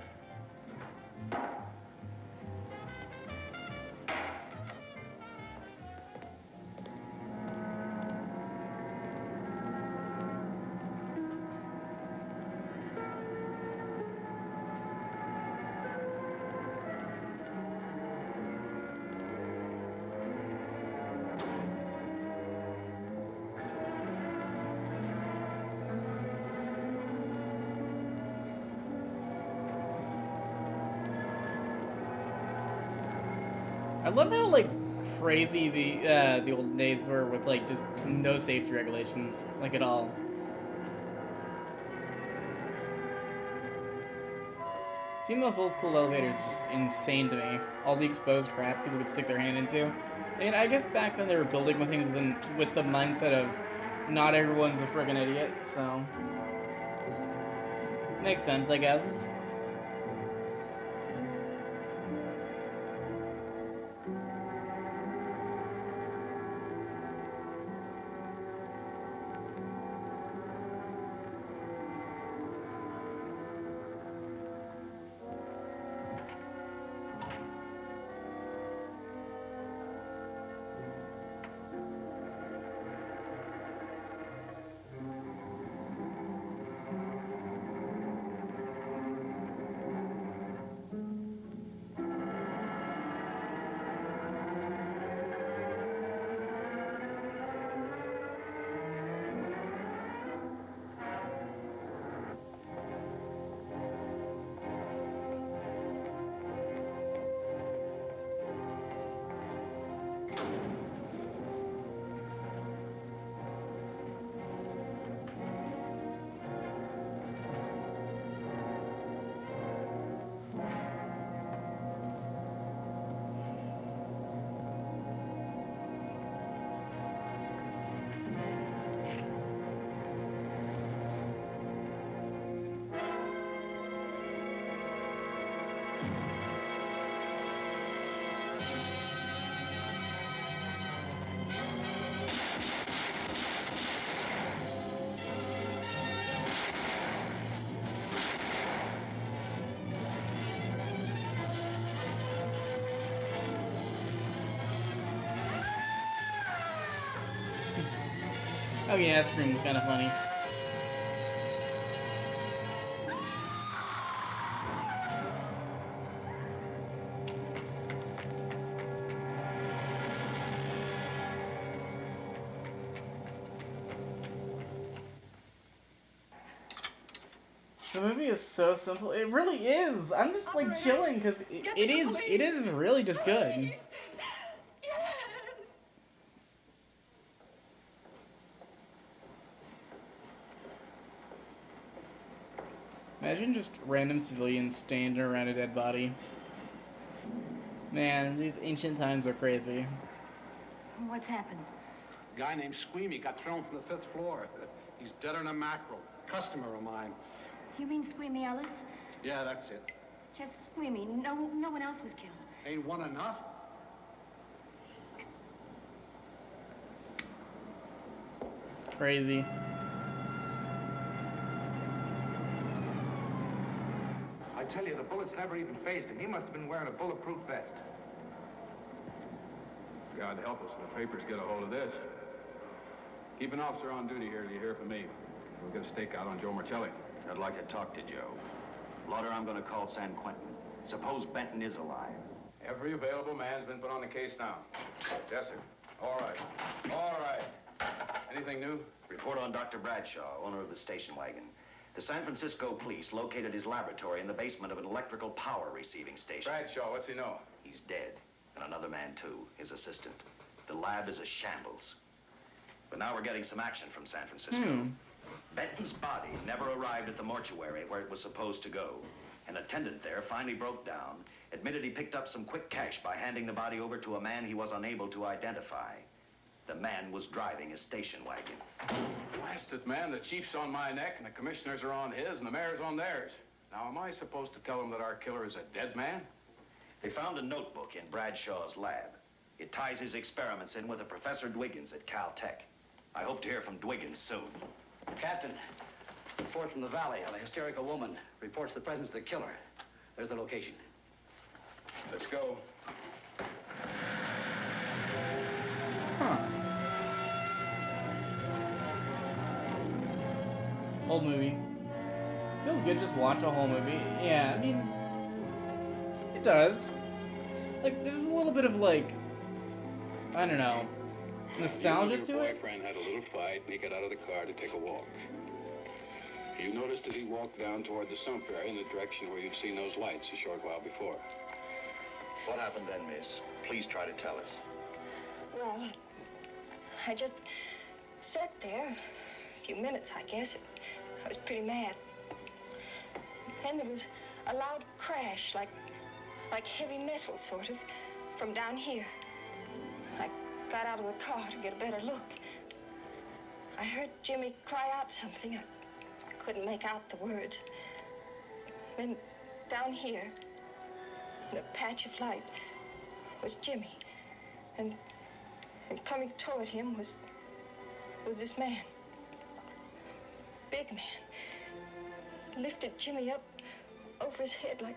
I love how like crazy the old days were with like just no safety regulations, like at all. Seeing those old school elevators is just insane to me. All the exposed crap people could stick their hand into. And I guess back then they were building with things with the mindset of not everyone's a friggin' idiot, so makes sense, I guess. Oh yeah, that scream was kind of funny. The movie is so simple. It really is. I'm just like chilling because it is really just good. Imagine just random civilians standing around a dead body. Man, these ancient times are crazy. What's happened? A guy named Squeamy got thrown from the 5th floor. He's deader than a mackerel. Customer of mine. You mean Squeamy Ellis? Yeah, that's it. Just Squeamy. No one else was killed. Ain't one enough? Crazy. I tell you, the bullets never even phased him. He must have been wearing a bulletproof vest. God help us if the papers get a hold of this. Keep an officer on duty here till you hear from me. We'll get a stakeout on Joe Marcelli. I'd like to talk to Joe. Lauder, I'm going to call San Quentin. Suppose Benton is alive. Every available man's been put on the case now. Yes, sir. All right. All right. Anything new? Report on Dr. Bradshaw, owner of the station wagon. The San Francisco police located his laboratory in the basement of an electrical power receiving station. Bradshaw, what's he know? He's dead. And another man, too, his assistant. The lab is a shambles. But now we're getting some action from San Francisco. Benton's body never arrived at the mortuary where it was supposed to go. An attendant there finally broke down, admitted he picked up some quick cash by handing the body over to a man he was unable to identify. The man was driving a station wagon. Blasted man, the chief's on my neck, and the commissioners are on his, and the mayor's on theirs. Now, am I supposed to tell them that our killer is a dead man? They found a notebook in Bradshaw's lab. It ties his experiments in with a Professor Dwiggins at Caltech. I hope to hear from Dwiggins soon. Captain, report from the valley. A hysterical woman reports the presence of the killer. There's the location. Let's go. Huh. Old movie. Feels good to just watch a whole movie. Yeah, I mean, it does. Like, there's a little bit of, like, I don't know, nostalgia to it. Your boyfriend had a little fight, and he got out of the car to take a walk. You noticed that he walked down toward the sump area in the direction where you'd seen those lights a short while before. What happened then, miss? Please try to tell us. Well, I just sat there a few minutes, I guess. I was pretty mad. Then there was a loud crash, like heavy metal, sort of, from down here. I got out of the car to get a better look. I heard Jimmy cry out something. I couldn't make out the words. Then down here, in a patch of light, was Jimmy. And coming toward him was this man. Big man. Lifted Jimmy up over his head like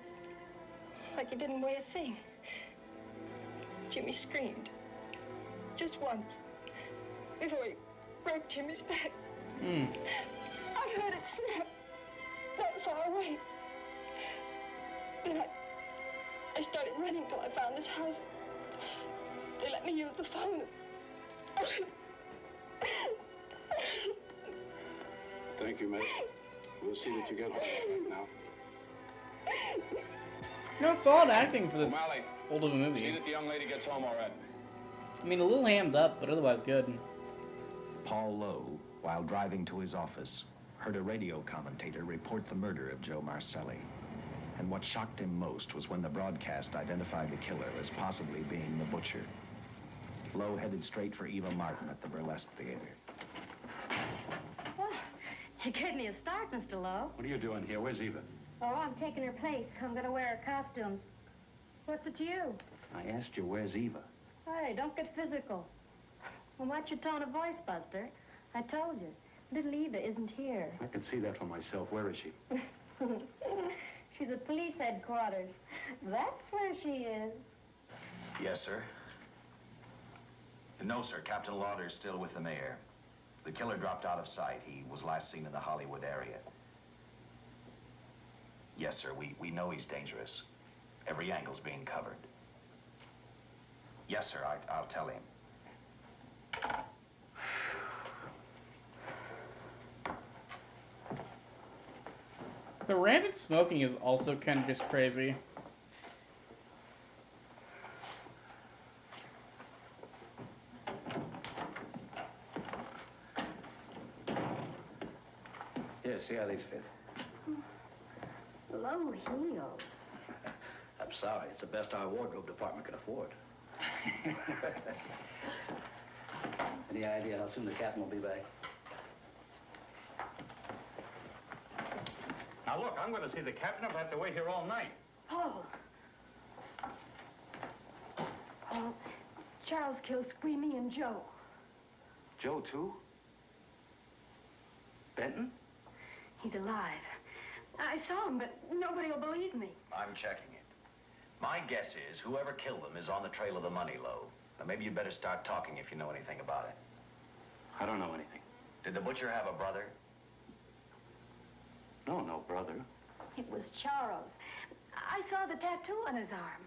he didn't weigh a thing. Jimmy screamed. Just once. Before he broke Jimmy's back. I heard it snap. Not far away. Then I started running till I found this house. They let me use the phone. Thank you, mate. We'll see that you get home right now. You know, solid acting for this O'Malley, old of a see movie. that the young lady gets home all right. I mean, a little hammed up, but otherwise good. Paul Lowe, while driving to his office, heard a radio commentator report the murder of Joe Marcelli. And what shocked him most was when the broadcast identified the killer as possibly being the butcher. Lowe headed straight for Eva Martin at the Burlesque Theater. Well, you gave me a start, Mr. Lowe. What are you doing here? Where's Eva? Oh, I'm taking her place. I'm going to wear her costumes. What's it to you? I asked you, where's Eva? Hey, don't get physical. Well, watch your tone of voice, Buster. I told you, little Eva isn't here. I can see that for myself. Where is she? She's at police headquarters. That's where she is. Yes, sir. No, sir. Captain Lauder's still with the mayor. The killer dropped out of sight. He was last seen in the Hollywood area. Yes, sir, we know he's dangerous. Every angle's being covered. Yes, sir, I'll tell him. The rampant smoking is also kind of just crazy. Yeah, see how these fit. Low heels. I'm sorry, it's the best our wardrobe department can afford. Any idea how soon the captain will be back? Now, look, I'm going to see the captain. I'll have to wait here all night. Paul. Paul, Charles killed Squeamy and Joe. Joe, too? Benton? He's alive. I saw him, but nobody will believe me. I'm checking it. My guess is whoever killed them is on the trail of the money, Lo. Now, maybe you better start talking if you know anything about it. I don't know anything. Did the butcher have a brother? No, no brother. It was Charles. I saw the tattoo on his arm.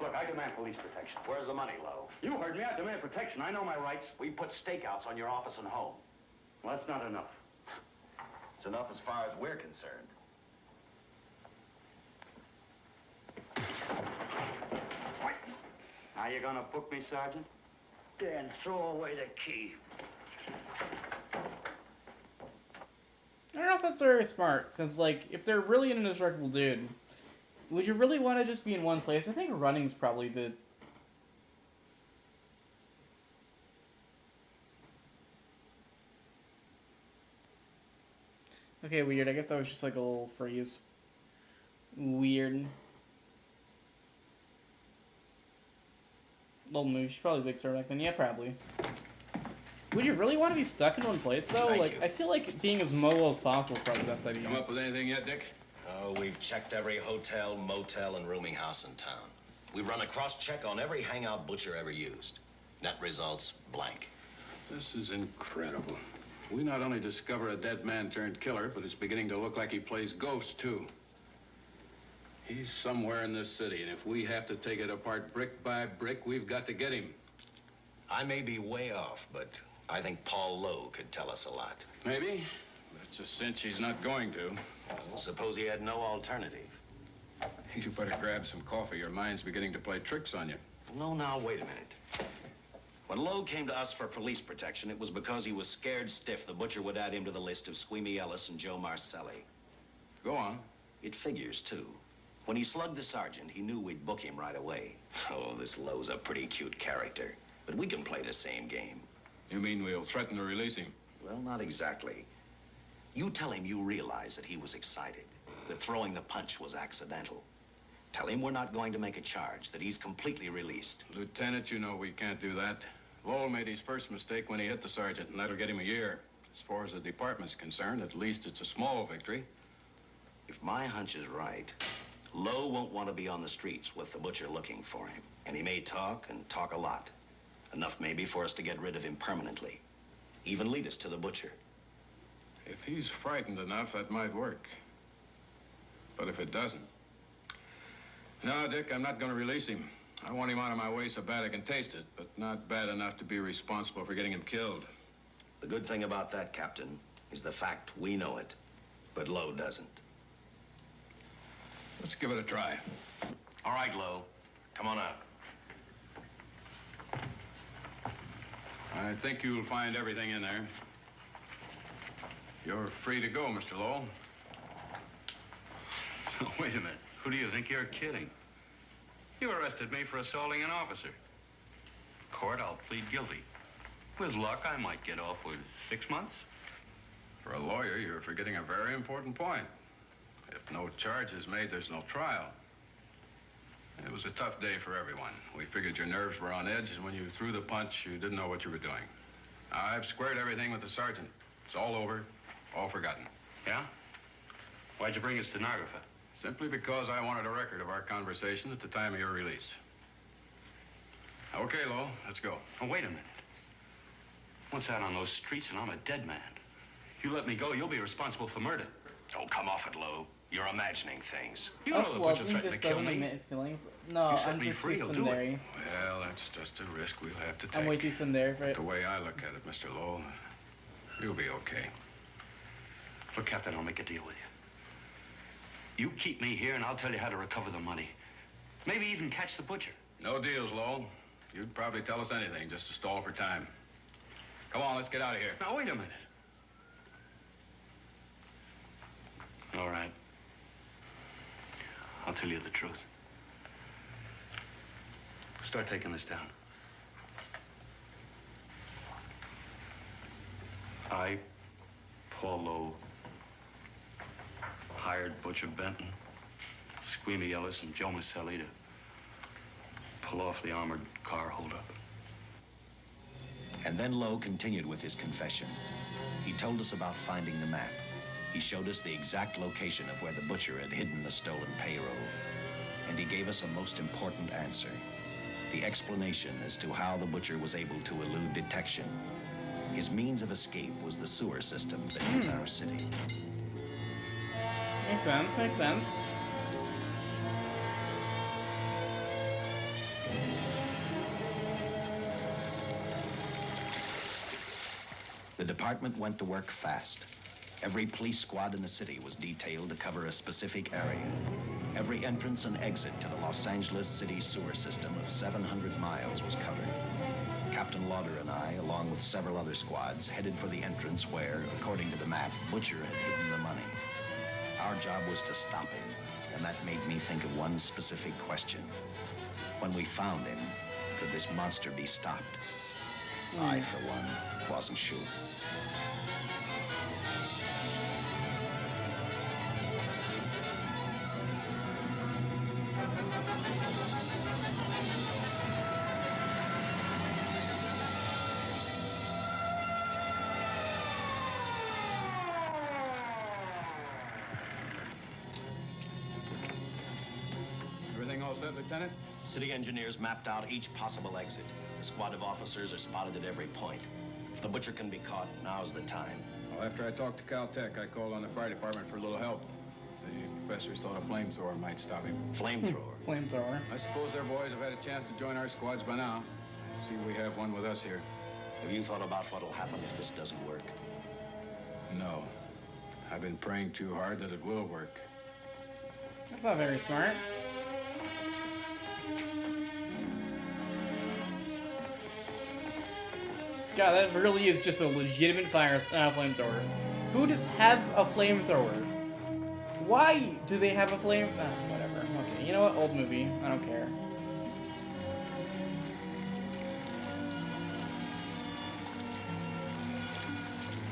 Look, I demand police protection. Where's the money, Lo? You heard me. I demand protection. I know my rights. We put stakeouts on your office and home. Well, that's not enough. It's enough as far as we're concerned. Now you gonna book me, Sergeant? Then throw away the key. I don't know if that's very smart, because, like, if they're really an indestructible dude, would you really want to just be in one place? I think running's probably the... Okay, weird. I guess that was just, like, a little phrase. Weird. Little move. She's probably a big star back then. Yeah, probably. Would you really want to be stuck in one place, though? Thank like, you. I feel like being as mobile as possible is probably the best idea. Come up with anything yet, Dick? Oh, we've checked every hotel, motel, and rooming house in town. We've run a cross-check on every hangout butcher ever used. Net results, blank. This is incredible. We not only discover a dead man turned killer, but it's beginning to look like he plays ghosts, too. He's somewhere in this city, and if we have to take it apart brick by brick, we've got to get him. I may be way off, but I think Paul Lowe could tell us a lot. Maybe. That's a cinch he's not going to. Well, suppose he had no alternative. You better grab some coffee. Your mind's beginning to play tricks on you. No, now, wait a minute. When Lowe came to us for police protection, it was because he was scared stiff the butcher would add him to the list of Squeamy Ellis and Joe Marcelli. Go on. It figures, too. When he slugged the sergeant, he knew we'd book him right away. Oh, this Lowe's a pretty cute character. But we can play the same game. You mean we'll threaten to release him? Well, not exactly. You tell him you realize that he was excited, that throwing the punch was accidental. Tell him we're not going to make a charge, that he's completely released. Lieutenant, you know we can't do that. Lowell made his first mistake when he hit the sergeant, and that'll get him a year. As far as the department's concerned, at least it's a small victory. If my hunch is right, Lowe won't want to be on the streets with the butcher looking for him. And he may talk, and talk a lot. Enough maybe for us to get rid of him permanently. Even lead us to the butcher. If he's frightened enough, that might work. But if it doesn't... No, Dick, I'm not going to release him. I want him out of my way so bad I can taste it, but not bad enough to be responsible for getting him killed. The good thing about that, Captain, is the fact we know it, but Lowe doesn't. Let's give it a try. All right, Lowe. Come on out. I think you'll find everything in there. You're free to go, Mr. Lowell. Wait a minute. Who do you think you're kidding? You arrested me for assaulting an officer. Court, I'll plead guilty. With luck, I might get off with 6 months. For a lawyer, you're forgetting a very important point. If no charge is made, there's no trial. It was a tough day for everyone. We figured your nerves were on edge, and when you threw the punch, you didn't know what you were doing. I've squared everything with the sergeant. It's all over, all forgotten. Yeah? Why'd you bring a stenographer? Simply because I wanted a record of our conversation at the time of your release. Okay, Lowell, let's go. Oh, wait a minute. Once out on those streets and I'm a dead man. You let me go, you'll be responsible for murder. Oh, come off it, Lowe. You're imagining things. You know the butcher threatened to kill doesn't me. admit his feelings. No, You set I'm me just too free, he'll do it. tsundere. Well, that's just a risk we'll have to take. I'm way too tsundere for it. The way I look at it, Mr. Lowell, you'll be okay. Look, Captain, I'll make a deal with you. You keep me here and I'll tell you how to recover the money. Maybe even catch the butcher. No deals, Lowell. You'd probably tell us anything just to stall for time. Come on, let's get out of here. Now, wait a minute. All right. I'll tell you the truth. Start taking this down. I, Paul Lowe, hired Butcher Benton, Squeamy Ellis, and Joe Maselli to pull off the armored car holdup. And then Lowe continued with his confession. He told us about finding the map. He showed us the exact location of where the butcher had hidden the stolen payroll. And he gave us a most important answer. The explanation as to how the butcher was able to elude detection. His means of escape was the sewer system beneath our city. Makes sense, makes sense. The department went to work fast. Every police squad in the city was detailed to cover a specific area. Every entrance and exit to the Los Angeles city sewer system of 700 miles was covered. Captain Lauder and I, along with several other squads, headed for the entrance where, according to the map, Butcher had hidden the money. Our job was to stop him, and that made me think of one specific question. When we found him, could this monster be stopped? I, for one, wasn't sure. Everything all set, Lieutenant? City engineers mapped out each possible exit. A squad of officers are spotted at every point. If the butcher can be caught, now's the time. Well, after I talked to Caltech, I called on the fire department for a little help. The professors thought a flamethrower might stop him. Flamethrower? Flamethrower. I suppose their boys have had a chance to join our squads by now. I see we have one with us here. Have you thought about what'll happen if this doesn't work? No. I've been praying too hard that it will work. That's not very smart. God, that really is just a legitimate flamethrower. Who just has a flamethrower? Why do they have a flame? Whatever. Okay, you know what? Old movie. I don't care.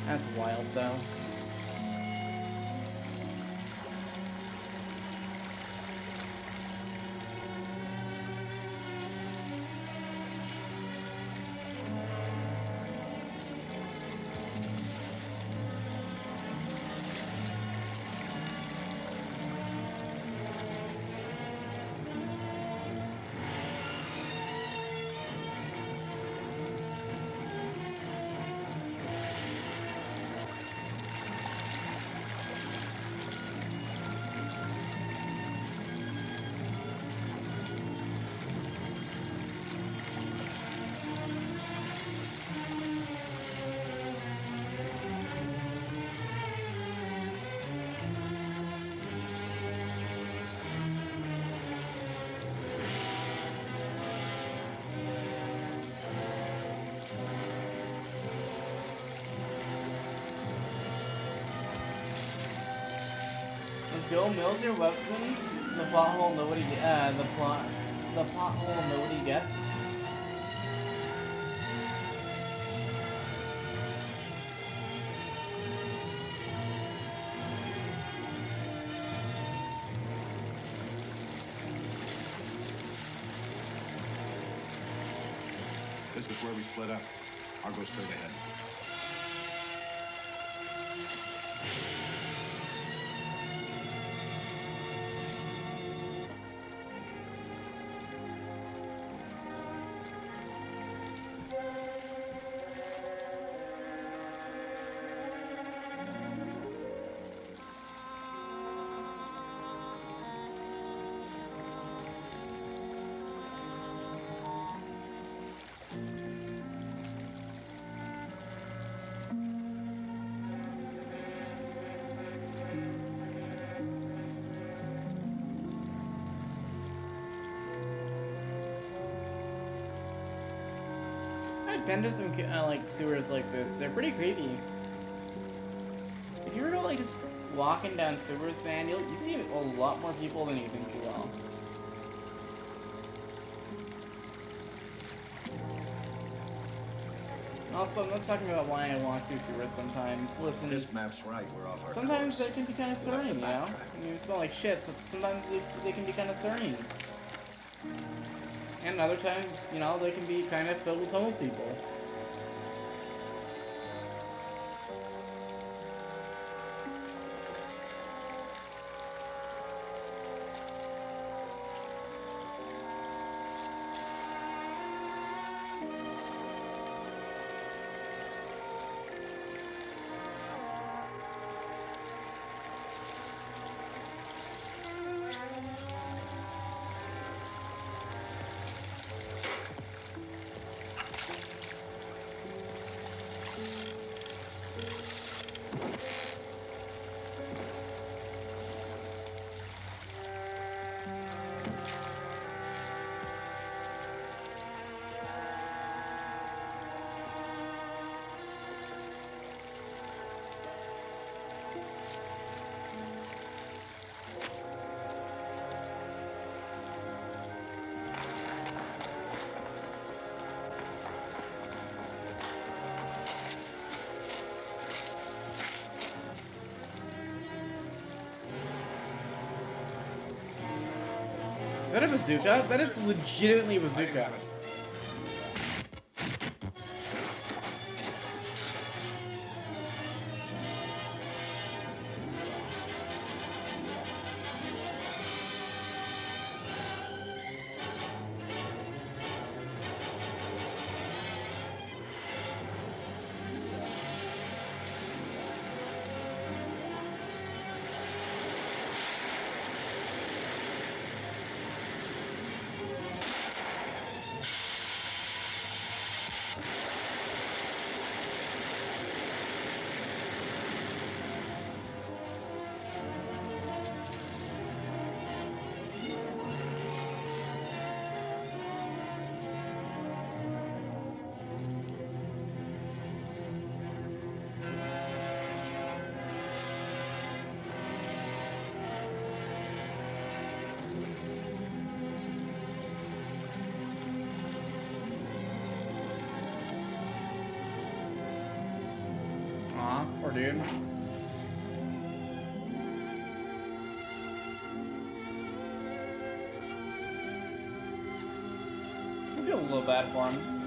That's wild, though. Let's go, military weapons. The plot hole nobody the plot hole nobody gets. This is where we split up. I'll go straight ahead. I've been to some like sewers like this. They're pretty creepy. If you were to like just walking down sewers, man, you see a lot more people than you think you will. Also, I'm not talking about why I walk through sewers sometimes. Listen, This map's right. We're off our sometimes course. they can be kind of We'll have serene, to you know? backtrack. I mean, they smell like shit, but sometimes they can be kind of serene. And other times, you know, they can be kind of filled with homeless people. Is that a bazooka? That is legitimately a bazooka. Aw, poor dude. I feel a little bad for him.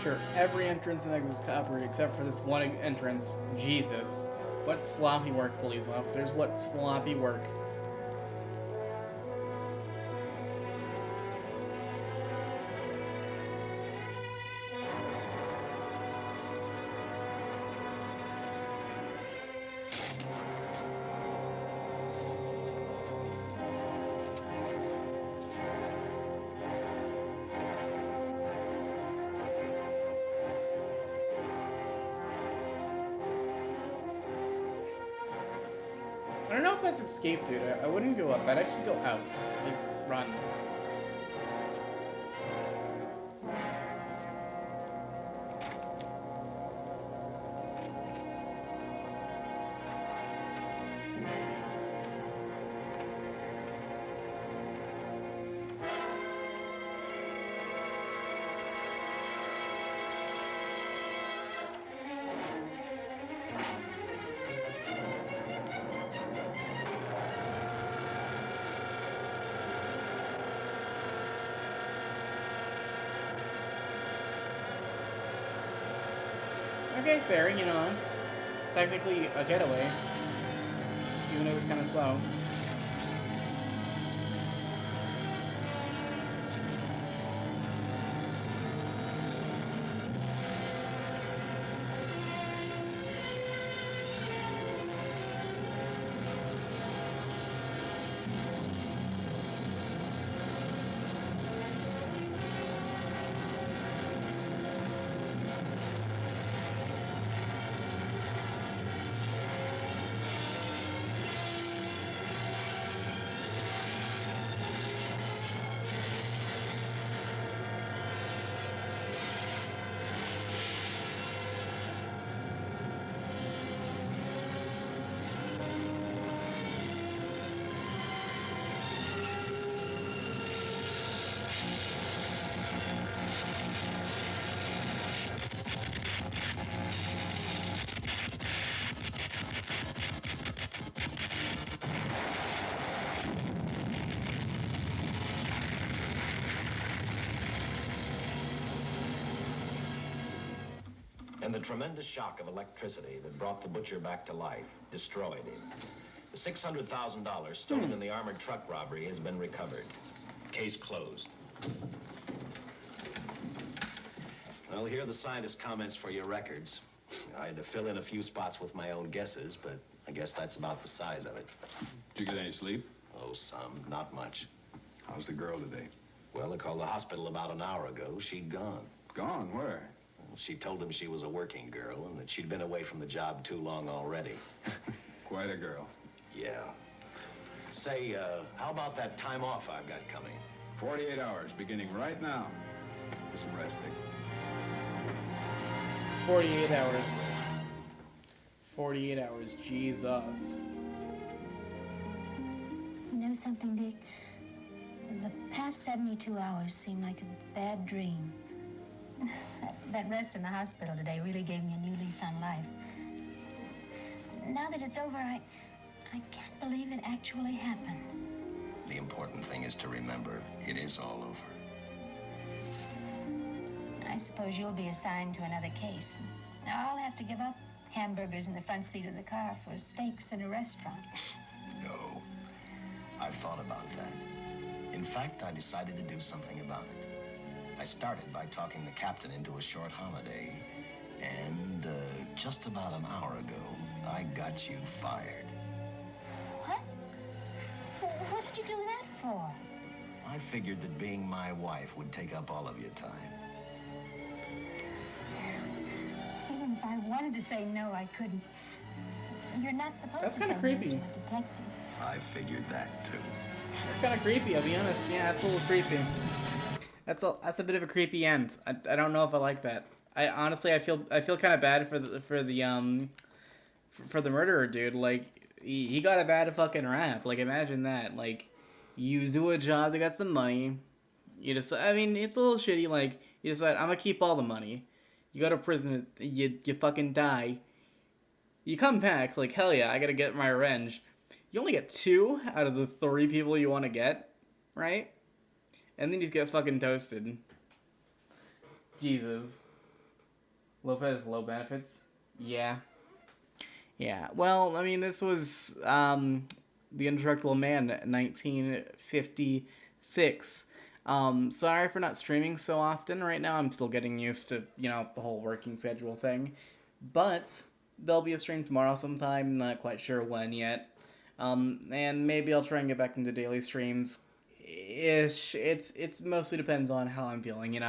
Sure, every entrance and exit is covered except for this one entrance. Jesus. What sloppy work, police officers. What sloppy work. I don't know if that's escape, dude. I wouldn't go up. I'd actually go out. Like, run. Okay, fair, you know, it's technically a getaway. Even though it's kind of slow. And the tremendous shock of electricity that brought the butcher back to life destroyed him. The $600,000 stolen in the armored truck robbery has been recovered. Case closed. Well, here are the scientist's comments for your records. I had to fill in a few spots with my own guesses, but I guess that's about the size of it. Did you get any sleep? Oh, some. Not much. How's the girl today? Well, I called the hospital about an hour ago. She'd gone. Gone? Where? She told him she was a working girl and that she'd been away from the job too long already. Quite a girl. Yeah. Say, how about that time off I've got coming? 48 hours, beginning right now. For some resting. 48 hours. 48 hours, Jesus. You know something, Dick? The past 72 hours seem like a bad dream. That rest in the hospital today really gave me a new lease on life. Now that it's over, I can't believe it actually happened. The important thing is to remember it is all over. I suppose you'll be assigned to another case. I'll have to give up hamburgers in the front seat of the car for steaks in a restaurant. No. I've thought about that. In fact, I decided to do something about it. I started by talking the captain into a short holiday, and just about an hour ago, I got you fired. What? What did you do that for? I figured that being my wife would take up all of your time. Even if I wanted to say no, I couldn't. You're not supposed That's to kind say of no creepy. to a detective. I figured that, too. That's kind of creepy, I'll be honest. Yeah, that's a little creepy. That's a bit of a creepy end. I don't know if I like that. I honestly I feel kind of bad for the murderer dude. Like he got a bad fucking rap. Like imagine that. Like you do a job to get some money. You just I mean it's a little shitty. Like you decide I'm gonna keep all the money. You go to prison. You fucking die. You come back like hell yeah. I gotta get my revenge. You only get 2 out of the 3 people you want to get, right? And then you just get fucking toasted. Jesus. Lopez, low benefits? Yeah. Yeah. Well, I mean, this was The Indestructible Man, 1956. Sorry for not streaming so often right now. I'm still getting used to, the whole working schedule thing. But there'll be a stream tomorrow sometime. Not quite sure when yet. And maybe I'll try and get back into daily streams. It's mostly depends on how I'm feeling,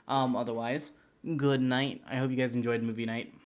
Otherwise, good night. I hope you guys enjoyed movie night.